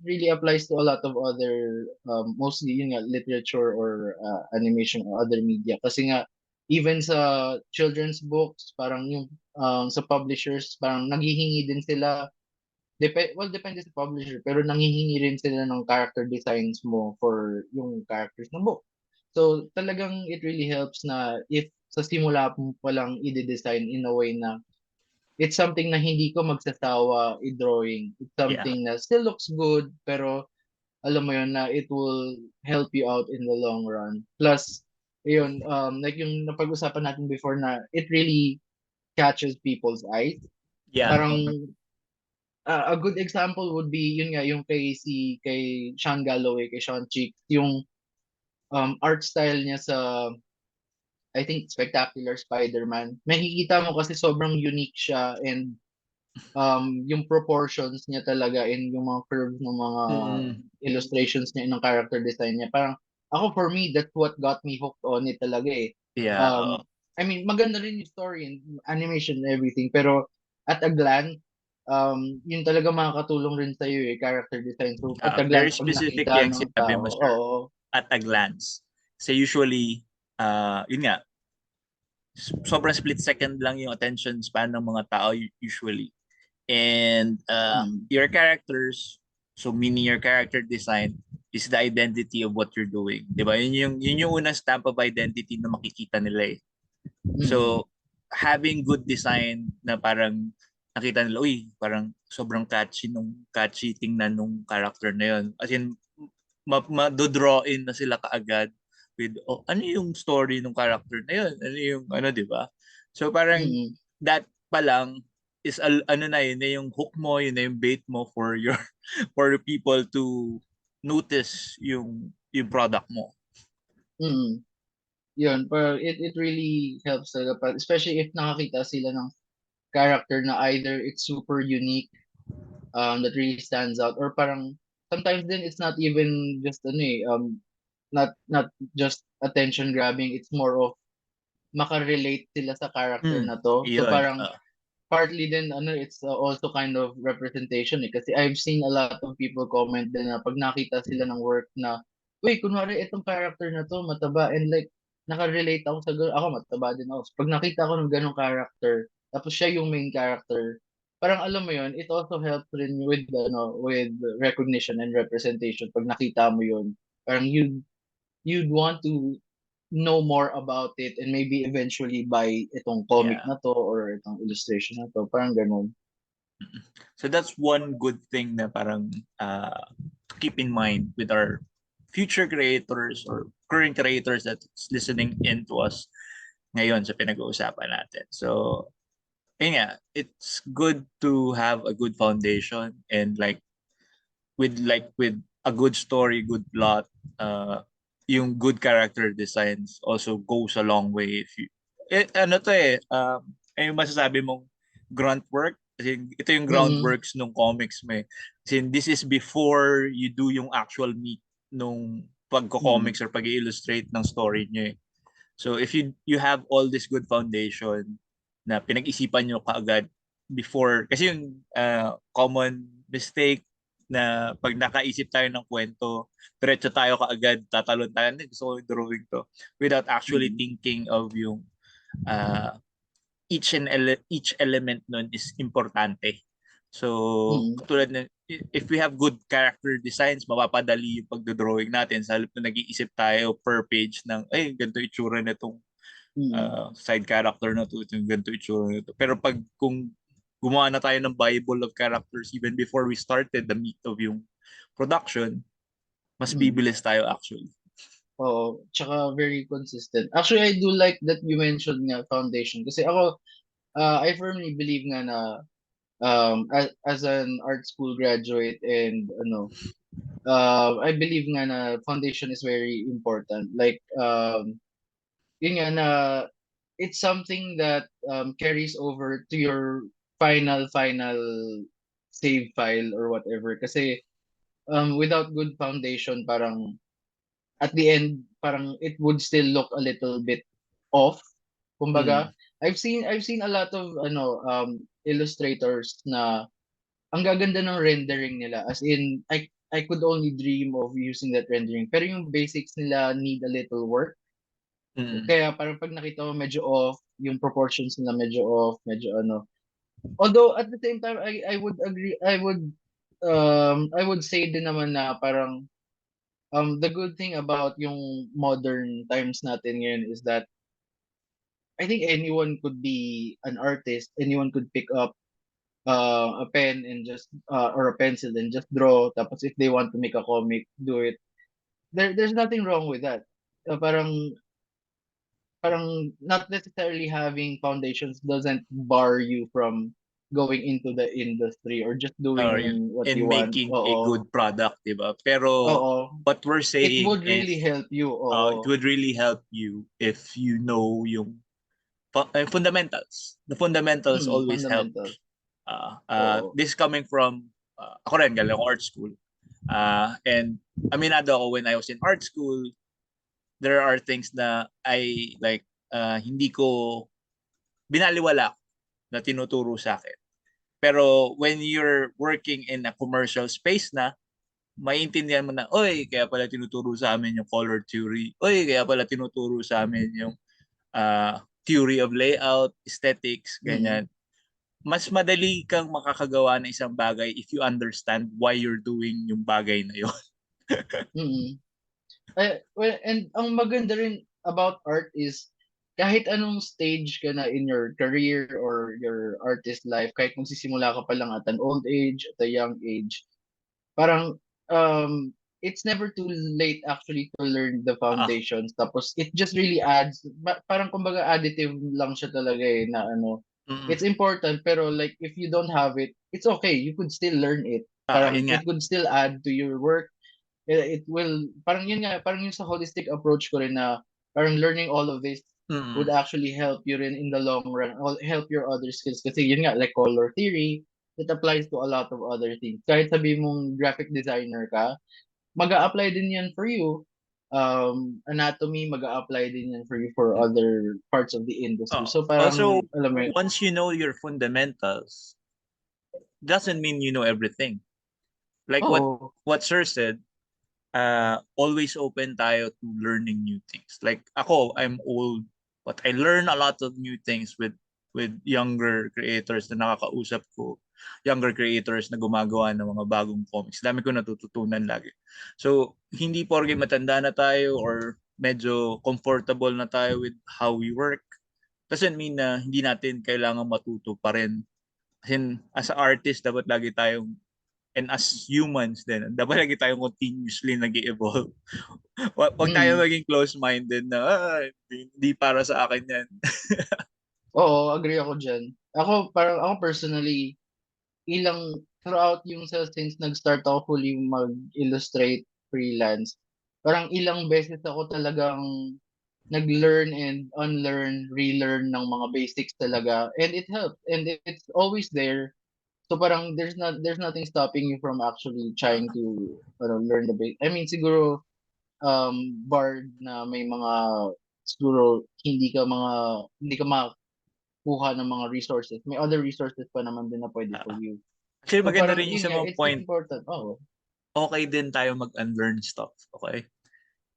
really applies to a lot of other mostly yun nga literature or animation or other media kasi nga even sa children's books parang yung sa publishers parang naghihingi din sila, depende sa publisher, pero nanghihingi rin sila ng character designs mo for yung characters ng book. So talagang it really helps na if sa simula mo pa lang i-design in a way na it's something na hindi ko magsasawa i-drawing. It's Yeah. something na still looks good, pero alam mo yun na it will help you out in the long run. Plus, yun, like yung napag-usapan natin before na it really catches people's eyes. Yeah. Parang Okay. a good example would be yun nga yung kay Sean Galloway, kay Sean Cheeks, yung art style niya sa I think Spectacular Spider-Man. Makikita mo kasi sobrang unique siya and yung proportions niya talaga and yung mga curves ng mga Mm-mm. illustrations niya ng character design niya. Parang ako for me, that's what got me hooked on it talaga eh. Yeah. Um, I mean, maganda rin yung story and animation and everything, pero at a glance, yun talaga makakatulong rin sa'yo eh, character design. So at a Very glance, pag specific nakita yung ng sinabi tao, mo, sir. oo. at a glance. So usually, yun nga, sobrang split second lang yung attention span ng mga tao usually. And Mm. your characters, so meaning your character design, is the identity of what you're doing. Di ba? Yun yung unang stamp of identity na makikita nila eh. Mm. So, having good design na parang nakita nila, uy, parang sobrang catchy tingnan nung character na yun. As in, ma-draw in na sila kaagad with, oh, ano yung story ng character na yun? Ano yung, ano, di ba? So, parang Mm. that pa lang is, ano na, yun na yung hook mo, yun na yung bait mo for your, for people to notice yung product mo. Mm. Yun, pero it really helps talaga, especially if nakakita sila ng character na either it's super unique, that really stands out, or parang sometimes then it's not even just ano eh, not just attention grabbing, it's more of makarelate sila sa character Hmm, na to. So yun. parang partly then ano, it's also kind of representation eh, kasi I've seen a lot of people comment din na pag nakita sila ng work na, uy, kunwari itong character na to mataba, and like nakarelate ako sa ako mataba din ako. So, pag nakita ko ng ganong character tapos siya yung main character, parang alam mo yun, it also helps rin with ano, with recognition and representation. Pag nakita mo yun, parang you'd want to know more about it and maybe eventually buy itong comic Yeah. na to or itong illustration na to. Parang ganun. So that's one good thing na parang to keep in mind with our future creators or current creators that's listening in to us ngayon sa pinag-uusapan natin. So, yun nga, it's good to have a good foundation and with a good story, good plot, yung good character designs also goes a long way if you ano to eh yung masasabi mong grunt work kasi ito yung Mm-mm. groundworks nung comics mo eh. Kasi this is before you do yung actual meat nung Mm-mm. pagko-comics or pag-illustrate ng story nyo eh. So if you have all this good foundation na pinag-isipan nyo kaagad before, kasi yung common mistake na pag nakaisip tayo ng kwento, diretso tayo kaagad, tatalon tayo, "Hindi, gusto ko yung drawing to," without actually Mm-mm. thinking of yung uh, each element nun is importante. So, Mm-mm. katulad na, if we have good character designs, mapapadali yung pagdodrawing natin sa halip na nag-iisip tayo per page ng, ay, ganito itsura na itong Mm-mm. side character na to, yung ganito itsura na to. Pero pag kung gumawa na tayo ng Bible of characters even before we started the meat of yung production, mas Mm-mm. bibilis tayo actually. Oo, tsaka very consistent. Actually, I do like that you mentioned nga foundation kasi ako, I firmly believe nga na as an art school graduate and ano, I believe nga na foundation is very important. Like yun nga na it's something that carries over to your final save file or whatever. Kasi without good foundation, parang at the end, parang it would still look a little bit off. Kumbaga, Mm, I've seen a lot of ano illustrators na ang gaganda ng rendering nila. As in, I could only dream of using that rendering. Pero yung basics nila need a little work. mm, Kaya parang pag nakita mo medyo off, yung proportions nila medyo off, medyo ano. Although at the same time I would agree, I would say din naman na parang the good thing about yung modern times natin ngayon is that I think anyone could be an artist, anyone could pick up a pen and just or a pencil and just draw, tapos if they want to make a comic, do it. There's nothing wrong with that. Parang not necessarily having foundations doesn't bar you from going into the industry or just or yun, doing what you in want. making a Oo. good product, di ba? Pero Oo. what we're It saying would is really help you. it Oo. would really help you if you know yung fundamentals. The fundamentals always help. Fundamentals. Oo. This coming from, ako rin, galing ako art school. And aminado ako when I was in art school, there are things na I like, hindi ko binaliwala na tinuturo sa akin. Pero when you're working in a commercial space na, maintindihan mo na, oy, kaya pala tinuturo sa amin yung color theory. Oy, kaya pala tinuturo sa amin yung theory of layout, aesthetics, Mm. ganyan. Mas madali kang makakagawa ng isang bagay if you understand why you're doing yung bagay na yun. Mm. Well, and ang maganda rin about art is kahit anong stage ka na in your career or your artist life, kahit magsisimula ka pa lang at an old age, at a young age, parang it's never too late actually to learn the Ah, foundations. Tapos it just really adds, parang kumbaga additive lang siya talaga eh, na ano, mm, it's important pero like if you don't have it, it's okay, you could still learn it. Parang yun nga. it could still add to your work. It will, parang yun nga, parang yung sa holistic approach ko rin na parang learning all of this would Mm, actually help you rin in the long run, help your other skills. Kasi yun nga, like color theory, it applies to a lot of other things. Kahit sabi mong graphic designer ka, mag apply din yan for you. Anatomy, mag apply din yan for you for mm. other parts of the industry. So Also, parang, alam mo, once you know your fundamentals, doesn't mean you know everything. Like oo. what Sir said, always open tayo to learning new things. Like ako, I'm old, but I learn a lot of new things with younger creators na nakakausap ko, younger creators na gumagawa ng mga bagong comics. Dami ko natututunan lagi. So, hindi porke matanda na tayo or medyo comfortable na tayo with how we work, doesn't mean na hindi natin kailangan matuto pa rin. As an artist, dapat lagi tayong and as humans din, dapat lagi tayong continuously nag evolve. Wag tayo Mm, maging close-minded na, hindi para sa akin yan. oo, agree ako dyan. Ako personally, throughout yung since nag-start ako fully mag-illustrate freelance, parang ilang beses ako talagang nag-learn and unlearn, relearn ng mga basics talaga. And it helped. And it's always there. So parang there's nothing stopping you from actually trying to learn the basics. I mean, siguro barred na may mga siguro hindi ka makakuha ng mga resources. May other resources pa naman din na pwede for Uh, you. Actually, So maganda parang rin yung yun sa nga, mga it's point, important. Oh. okay din tayo mag-unlearn stuff, okay?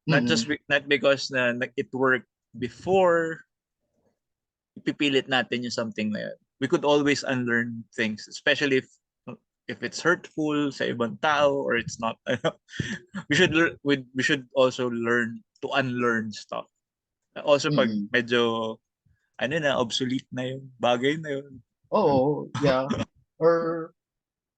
Mm. Not because na it worked before, ipipilit natin yung something na yun. We could always unlearn things, especially if it's hurtful sa ibang tao or it's not. We should also learn to unlearn stuff. Also pag Mm. medyo obsolete na yung bagay na yun. Oo, yeah. Or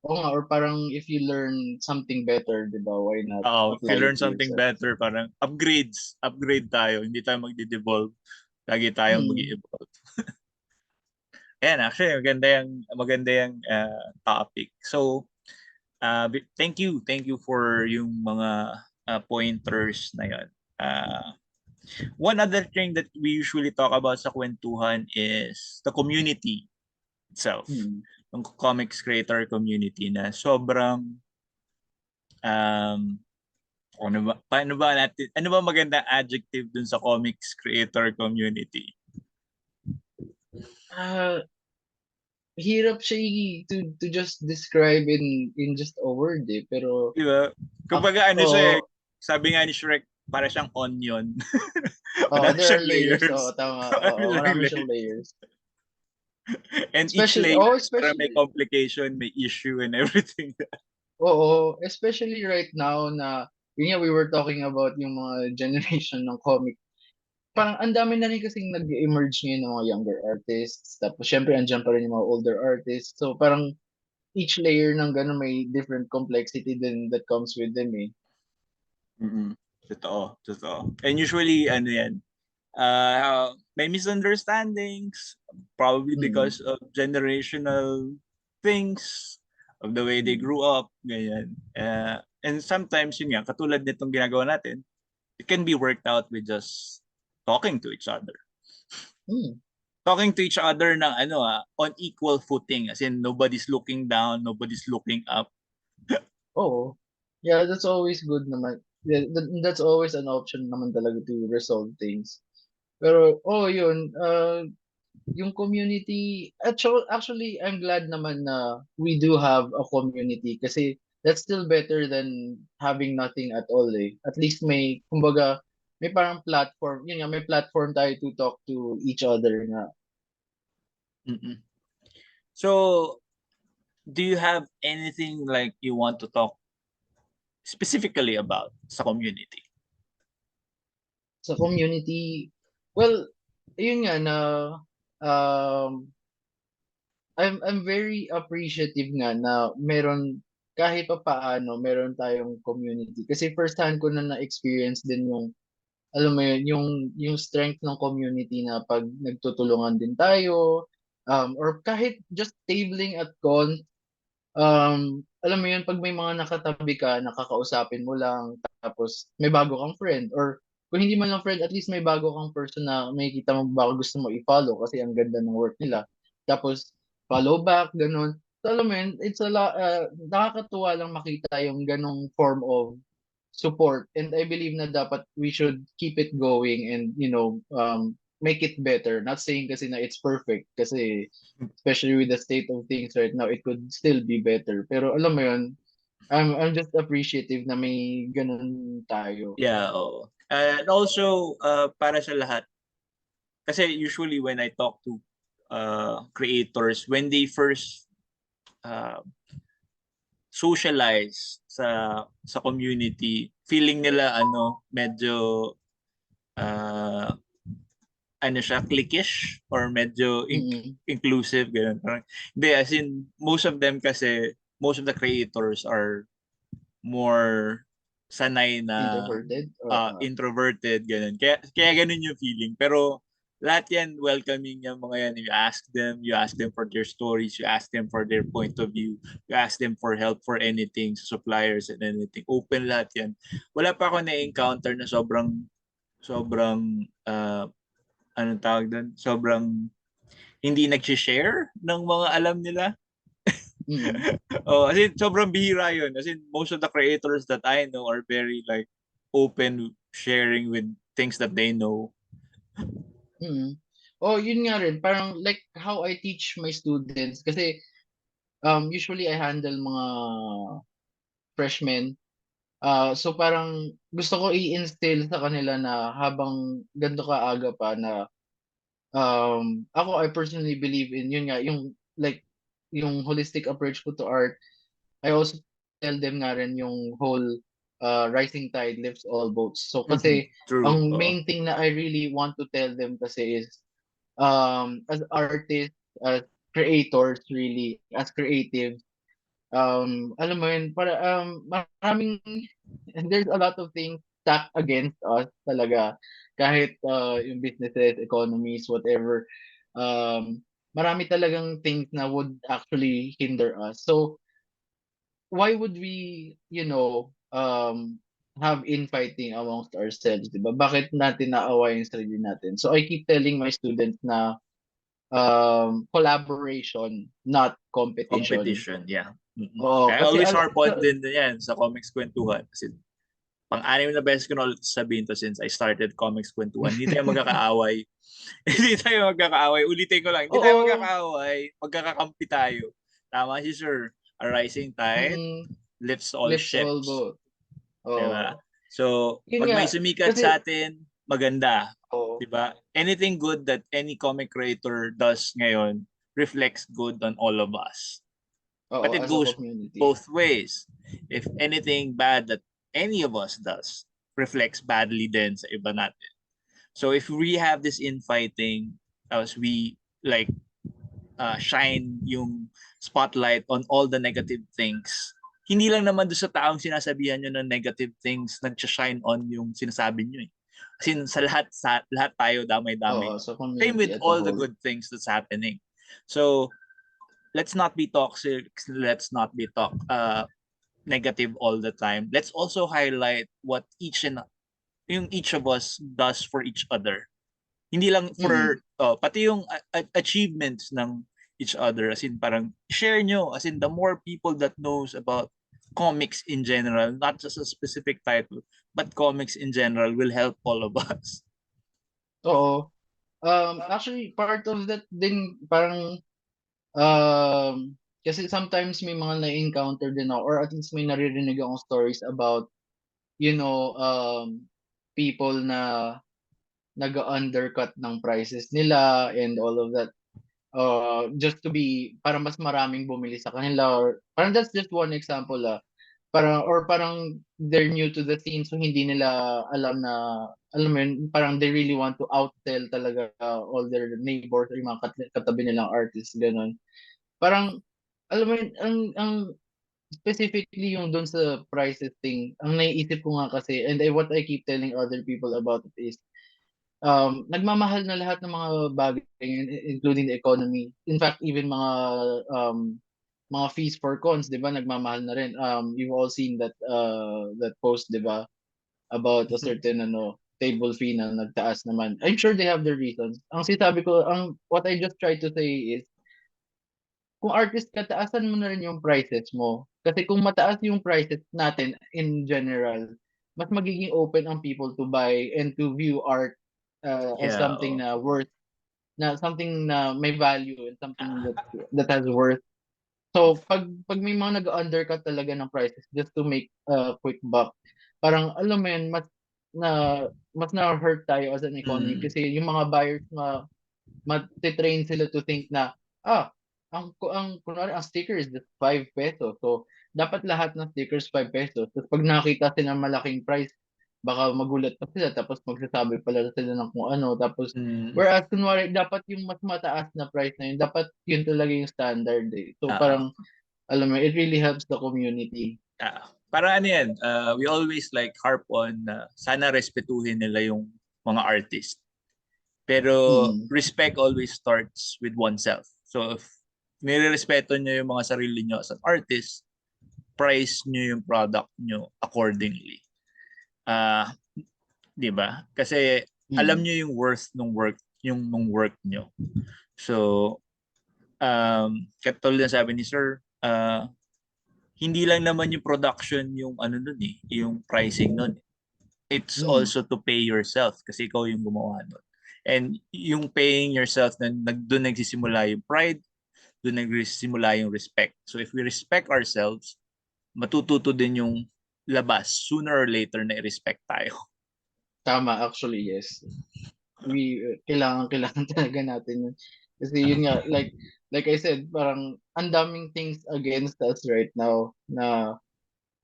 oo nga, or parang if you learn something better, 'di ba? Why not If you apply it learn to something yourself? better, parang upgrade tayo. Hindi tayo magde-devolve. Lagi tayong mag Mm. evolve. Ayan, actually, maganda yung topic. So, thank you for yung mga pointers na yun. One other thing that we usually talk about sa kwentuhan is the community itself. Mm. Yung comics creator community na sobrang um, ano ba magandang adjective dun sa comics creator community? Ah, hirap siya to just describe in just a word eh. Pero Di ba? Kumbaga ano siya eh, oo, sabi nga ni Shrek, para siyang onion. oo, Madami there are siyang layers. Oo, layers. tama. Marami Oo, lang marami layers. siyang layers. And each Especially, layer oh, para may especially, complication, may issue and everything. oo, especially right now na, yun nga, we were talking about yung mga generation ng comic. Parang ang dami na rin kasing nag-emerge ngayon ng mga younger artists. Tapos syempre andyan pa rin yung mga older artists. So parang each layer ng gano'n may different complexity din that comes with them eh. Mm-mm. Totoo, totoo. And usually, ano yan, may misunderstandings, probably Mm. because of generational things, of the way they Mm. grew up, ganyan. And sometimes, yun nga, katulad nitong ginagawa natin, it can be worked out with just talking to each other. Mm. Talking to each other ng on equal footing, as in nobody's looking down, nobody's looking up. Oo. Yeah, that's always good naman. Yeah, that's always an option naman talaga to resolve things. Pero, oh, yun, yung community, actually, I'm glad naman na we do have a community kasi that's still better than having nothing at all eh. At least may, kumbaga, may parang platform, yun nga, may platform tayo to talk to each other nga. Mm-mm. So, do you have anything like you want to talk specifically about sa community? Sa community, well, yun nga na, um, I'm very appreciative nga na meron kahit pa paano meron tayong community kasi first hand ko na na-experience din yung alam mo yun yung strength ng community na pag nagtutulungan din tayo or kahit just tabling at con alam mo yun, pag may mga nakatabi ka, nakakausapin mo lang, tapos may bago kang friend, or kung hindi man lang friend, at least may bago kang person na makikita mo baka gusto mo i-follow kasi ang ganda ng work nila. Tapos, follow back, ganun. So, alam mo yun, it's a lot, nakakatuwa lang makita yung ganong form of support. And I believe na dapat we should keep it going and, make it better. Not saying kasi na it's perfect kasi especially with the state of things right now, it could still be better. Pero alam mo yun, I'm just appreciative na may ganun tayo. Yeah, oo. And also, para sa lahat, kasi usually when I talk to creators, when they first uh, socialize sa community, feeling nila medyo uh, ano siya, cliquish or medyo Mm-mm. inclusive, ganun. Parang, hindi, as in, most of them kasi, most of the creators are more sanay na Introverted? introverted, ganun. Kaya ganun yung feeling. Pero lahat yan, welcoming yung mga yan. You ask them for their stories, you ask them for their point of view, you ask them for help for anything, sa suppliers and anything. Open lahat yan. Wala pa ako na-encounter na sobrang anong tawag doon? Sobrang hindi nag-share ng mga alam nila. Mm-mm. Oh, as in, sobrang bihira yun. As in, most of the creators that I know are very like open sharing with things that they know. Mm-mm. Oh, yun nga rin. Parang like how I teach my students. Kasi usually I handle mga freshmen. So parang gusto ko i-instill sa kanila na habang ganito kaaga pa na ako I personally believe in yun nga yung like yung holistic approach ko to art. I also tell them nga rin yung whole rising tide lifts all boats. So Mhm. kasi True. ang Oo. main thing na I really want to tell them kasi is as artists, as creators really, as creatives, alam mo yun, para maraming there's a lot of things stacked against us talaga. Kahit yung businesses, economies, whatever. Marami talagang things na would actually hinder us. So, why would we, have infighting amongst ourselves, di ba? Bakit natin naaway yung sarili natin? So, I keep telling my students na collaboration, not competition. Competition, yeah. Mhm. Oo, Kaya I kasi always harp on din yan sa Comics Kwentuhan. Kasi pang-anim na beses ko na ulit sabihin to since I started Comics Kwentuhan. Hindi tayo magkakaaway. Hindi tayo magkakaaway. Ulitin ko lang. Hindi tayo oo, magkakaaway. Magkakakampi tayo. Tama si Sir. A rising tide mm, lifts all lifts all ships. boat. Diba? Oo. So, Yun pag nga, may sumikat kasi, sa atin, maganda. oo, Diba? Anything good that any comic creator does ngayon reflects good on all of us. oo, But it as a goes community. both ways. If anything bad that any of us does reflects badly din sa iba natin. So if we have this infighting as we like shine yung spotlight on all the negative things, hindi lang naman doon sa taong sinasabihan nyo ng negative things nag-shine on yung sinasabi nyo eh. Kasi sa lahat tayo damay-damay Oo, doon. sa Same community with as a all the whole. good things that's happening. So let's not be toxic, let's not be negative all the time. Let's also highlight what each of us does for each other. Hindi lang Mm, for pati yung achievements ng each other, as in parang share nyo, as in the more people that knows about comics in general, not just a specific title, but comics in general will help all of us. oo. Actually, part of that din, parang, um, Kasi sometimes may mga na-encounter din ako or at least may naririnig akong stories about, you know, people na nag-undercut ng prices nila and all of that. Just to be, para mas maraming bumili sa kanila or parang that's just one example parang they're new to the scene so hindi nila alam na alam mo yun, parang they really want to outsell talaga all their neighbors or yung mga katabi nilang artists ganun. Parang alam mo yun, ang specifically yung doon sa prices thing, ang naiisip ko nga kasi and what I keep telling other people about it is nagmamahal na lahat ng mga bagay ngayon, including the economy. In fact, even mga fees for cons, 'di ba, nagmamahal na rin. You've all seen that post, 'di ba, about a certain table fee na nagtaas naman. I'm sure they have their reasons. Ang sinasabi ko, what I just try to say is kung artist ka, taasan mo na rin yung prices mo. Kasi kung mataas yung prices natin in general, mas magiging open ang people to buy and to view art as Yeah. something na worth, na something na may value and something that has worth. So pag may mga nag-undercut talaga ng prices just to make a quick buck, parang alam mo yun, na mas na-hurt tayo as an economy Mm. kasi yung mga buyers matitrain sila to think na, kunwari, ang sticker is just 5 pesos. So, dapat lahat ng stickers 5 pesos. Tapos pag nakita sila ng malaking price, baka magulat pa sila tapos magsasabi pala sila ng kung ano. Tapos, Mm. whereas, kunwari, dapat yung mas mataas na price na yun, dapat yun talaga yung standard eh. So, Ah, parang, alam mo, it really helps the community. para ano yan, we always like harp on sana respetuhin nila yung mga artist. Pero Mm. respect always starts with oneself. So if nire-respeto nyo yung mga sarili nyo as an artist, price nyo yung product nyo accordingly. Ah, 'di ba? Kasi alam Mm. nyo yung worth ng work nyo. So katulad ng sabi ni Sir, hindi lang naman yung production yung ano nun yung pricing nun. It's Mm. also to pay yourself kasi ikaw yung gumawa nun. And yung paying yourself, doon nagsisimula yung pride, doon nagsisimula yung respect. So if we respect ourselves, matututo din yung labas. Sooner or later na i-respect tayo. Tama, actually, yes. Kailangan talaga natin yun. Kasi yun nga, like I said, parang ang daming things against us right now na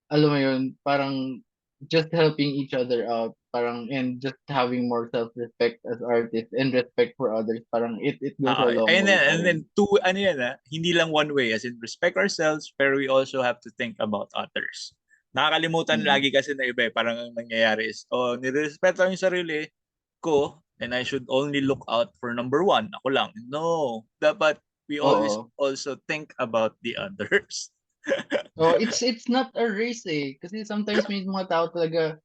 alam mo yun, parang just helping each other out, parang and just having more self-respect as artists and respect for others, parang it goes a long And way then, pa and then rin. two, ano yan hindi lang one way, as in respect ourselves, pero we also have to think about others. Nakakalimutan Mm. lagi kasi na iba parang ang nangyayari is, nirespeto yung sarili ko, and I should only look out for number one. Ako lang. No. Dapat we always Oo. also think about the others. Oh, it's not a race eh. Kasi sometimes may mga tao talaga,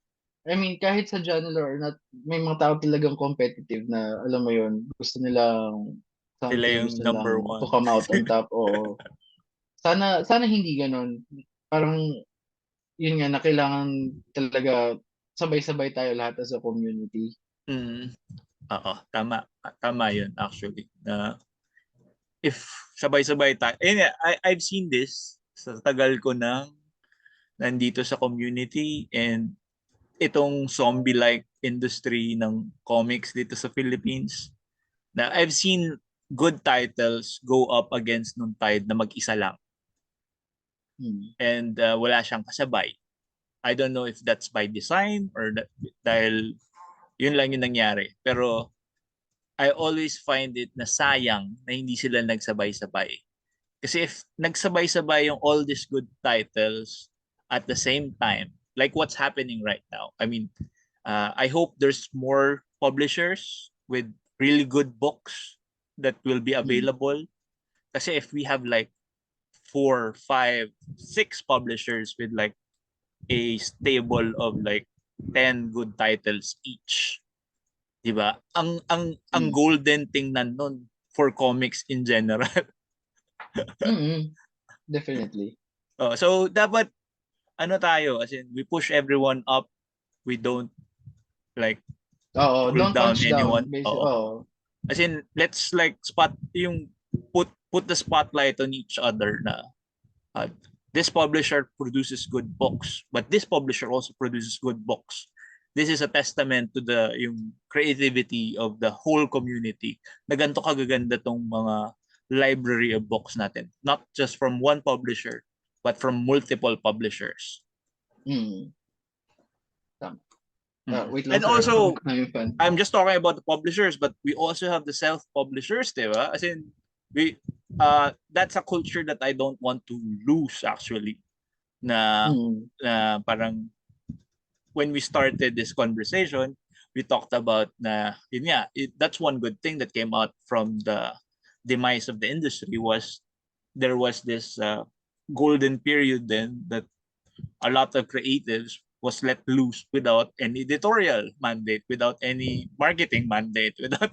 I mean, kahit sa genre or not, may mga tao talagang competitive na, alam mo yun, gusto nilang Sila something, yung gusto number nilang to one. come out on top. O sana hindi ganun. Parang, yun nga, na kailangan talaga sabay-sabay tayo lahat as a community. Mm. Oo, tama. Tama yun actually. Na if sabay-sabay tayo. I've seen this sa tagal ko na nandito sa community and itong zombie-like industry ng comics dito sa Philippines na I've seen good titles go up against nung tide na mag-isa lang Hmm. and wala siyang kasabay. I don't know if that's by design or dahil yun lang yung nangyari. Pero I always find it na sayang na hindi sila nagsabay-sabay. Kasi if nagsabay-sabay yung all these good titles at the same time, like what's happening right now, I mean, I hope there's more publishers with really good books that will be Hmm. available. Kasi if we have like 4, 5, 6 publishers with like a stable of like 10 good titles each, 'di ba? Ang Hmm. golden tingnan nun for comics in general. Mm. Definitely. So dapat ano tayo as in we push everyone up, we don't like Oo, pull don't down punch anyone. down, basically. Oo. Oo. As in let's like spot yung put the spotlight on each other na uh, this publisher produces good books, but this publisher also produces good books. This is a testament to the yung creativity of the whole community na ganito kagaganda tong mga library of books natin. Not just from one publisher, but from multiple publishers. Mm. Tama. Wait lang And sir, also, ko na yung fan. I'm just talking about the publishers, but we also have the self-publishers, di ba? As in, that's a culture that I don't want to lose actually. Na, Mm. na parang when we started this conversation, we talked about na yun nga, that's one good thing that came out from the demise of the industry was there was this golden period then that a lot of creatives was let loose without any editorial mandate, without any marketing mandate, without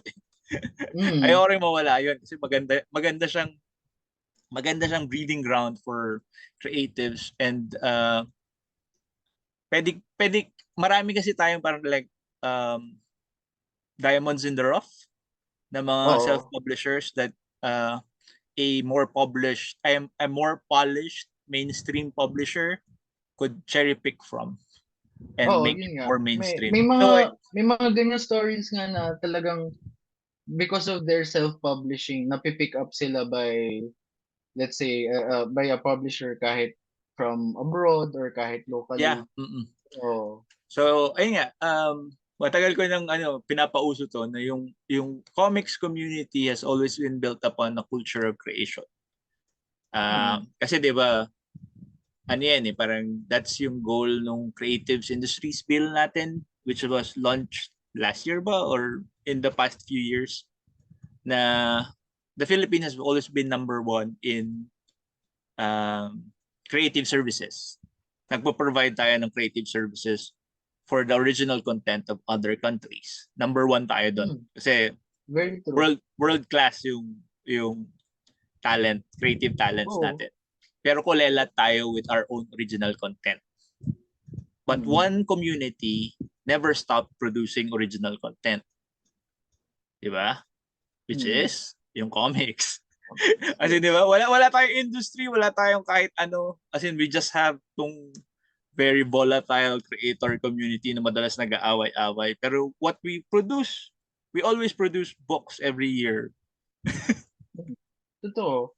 Mm. ayoko rin mawala yun kasi maganda siyang breeding ground for creatives and pwede marami kasi tayong parang like um, diamonds in the rough na mga Oo. self-publishers that a more polished mainstream publisher could cherry pick from and Oo, make it yun nga. more May mainstream. may So mga may mga ganyan stories nga na talagang because of their self-publishing, napipick up sila by, let's say, by a publisher kahit from abroad or kahit yeah. locally. Mm-mm. Oh. So ayun nga matagal ko nang pinapauso to na yung comics community has always been built upon a culture of creation. Mm. Kasi 'di ba ano yan parang that's yung goal nung creatives industries bill natin which was launched last year ba or in the past few years na the Philippines has always been number one in um, creative services. Nagpo-provide tayo ng creative services for the original content of other countries. Number one tayo doon. Mm. Kasi Very true. world class yung creative talents Oo. natin. Pero kulela tayo with our own original content. But Mm. one community never stopped producing original content. Di ba? Which Mm. is yung comics. As in, di ba? Wala tayong industry, wala tayong kahit ano. As in, we just have tong very volatile creator community na madalas nag-aaway-away. Pero what we always produce books every year. Mm. Totoo.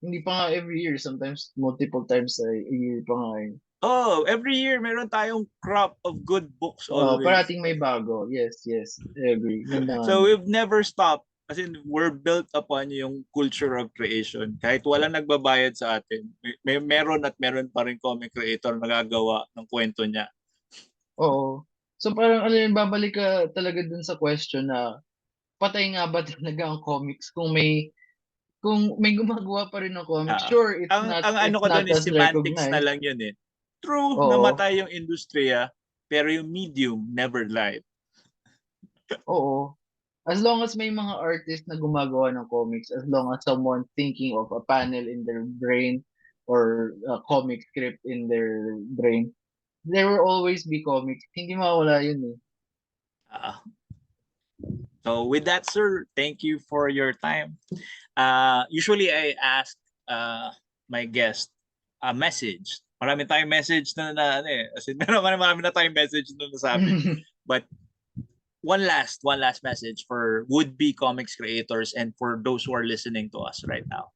Hindi pa nga every year, sometimes multiple times a year pa nga eh. Oh, every year meron tayong crop of good books always. Parating may bago. Yes, yes. I agree. Ganda nga So nun. we've never stopped. As in, we're built upon yung culture of creation. Kahit walang nagbabayad sa atin, meron at meron pa rin comic creator na nagagawa ng kwento niya. Oo. So parang ano yun, babalik ka talaga dun sa question na patay nga ba talaga ang comics kung may gumagawa pa rin ng comics. Ah, Sure, it's ang not ang ano it's ko not doon is as semantics na recognized. lang yun eh. True, Oo. namatay yung industriya, pero yung medium never died. Oo. As long as may mga artist na gumagawa ng comics, as long as someone thinking of a panel in their brain or a comic script in their brain, there will always be comics. Hindi mawala yun eh. Ah, so with that, sir, thank you for your time. Usually I ask my guest a message. Marami tayong message na ano eh. As in, marami na tayong message na nasabi. But one last message for would-be comics creators and for those who are listening to us right now.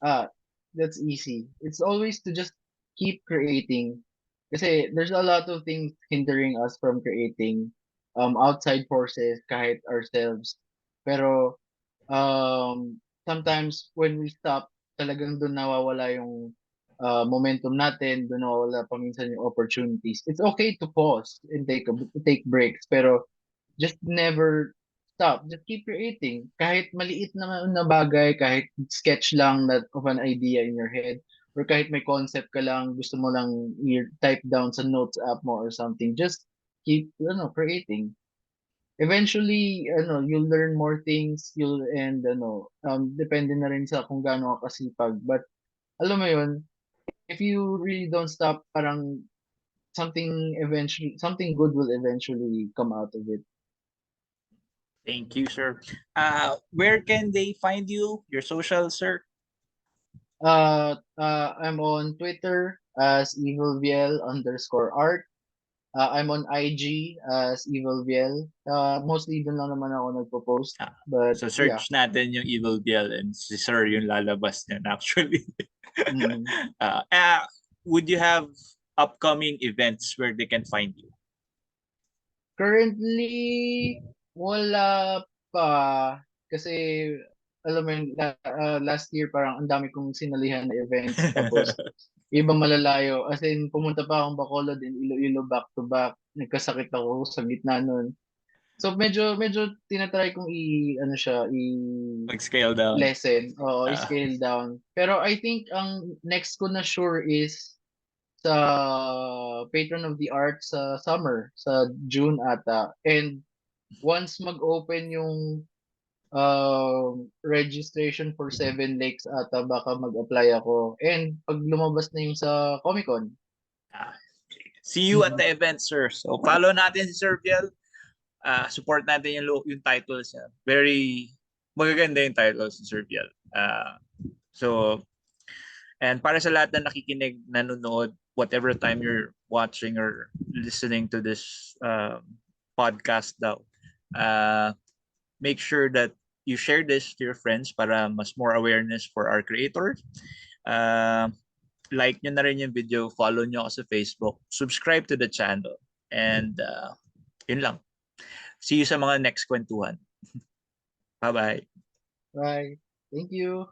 Ah, that's easy. It's always to just keep creating. Kasi there's a lot of things hindering us from creating, outside forces, kahit ourselves. Pero sometimes when we stop, talagang doon nawawala yung momentum natin, doon nawawala paminsan yung opportunities. It's okay to pause and take breaks, pero just never stop. Just keep creating. Kahit maliit na bagay, kahit sketch lang of an idea in your head, or kahit may concept ka lang, gusto mo lang i-type down sa notes app mo or something, just keep, creating. Eventually, you'll learn more things, depende na rin sa kung gaano ka kasipag. But, alam mo yun, if you really don't stop, parang something good will eventually come out of it. Thank you, sir. Where can they find you? Your social, sir? I'm on Twitter as evilviel_art. I'm on IG as evilviel. Mostly doon lang naman ako nagpo-post. Ah, But so yeah. search natin yung Evil Biel and si Sir yung lalabas niyan actually. Mm. uh, uh, would you have upcoming events where they can find you? Currently, wala pa. Kasi, alam mo yun, last year parang ang dami kong sinalihan na events. Tapos, ibang malalayo. As in, pumunta pa akong Bacolod and Iloilo back to back. Nagkasakit ako sa gitna nun. So, medyo tinatry kong ano siya, Mag-scale down. lessen. Oo, Uh, i-scale down. Pero I think ang next ko na sure is sa Patron of the Arts sa summer, sa June ata. And once mag-open yung registration for Seven Lakes ata, baka mag-apply ako. And pag lumabas na yung sa Comic Con. uh, see you at the event, sir. So follow natin si Sir Biel. Support natin yung titles niya. Very magaganda yung titles ni Sir Biel. So, and para sa lahat na nakikinig, nanonood, whatever time you're watching or listening to this podcast daw, make sure that you share this to your friends para mas more awareness for our creators. Like nyo na rin yung video, follow nyo ako sa Facebook, subscribe to the channel, and yun lang. See you sa mga next kwentuhan. Bye-bye. Bye. Thank you.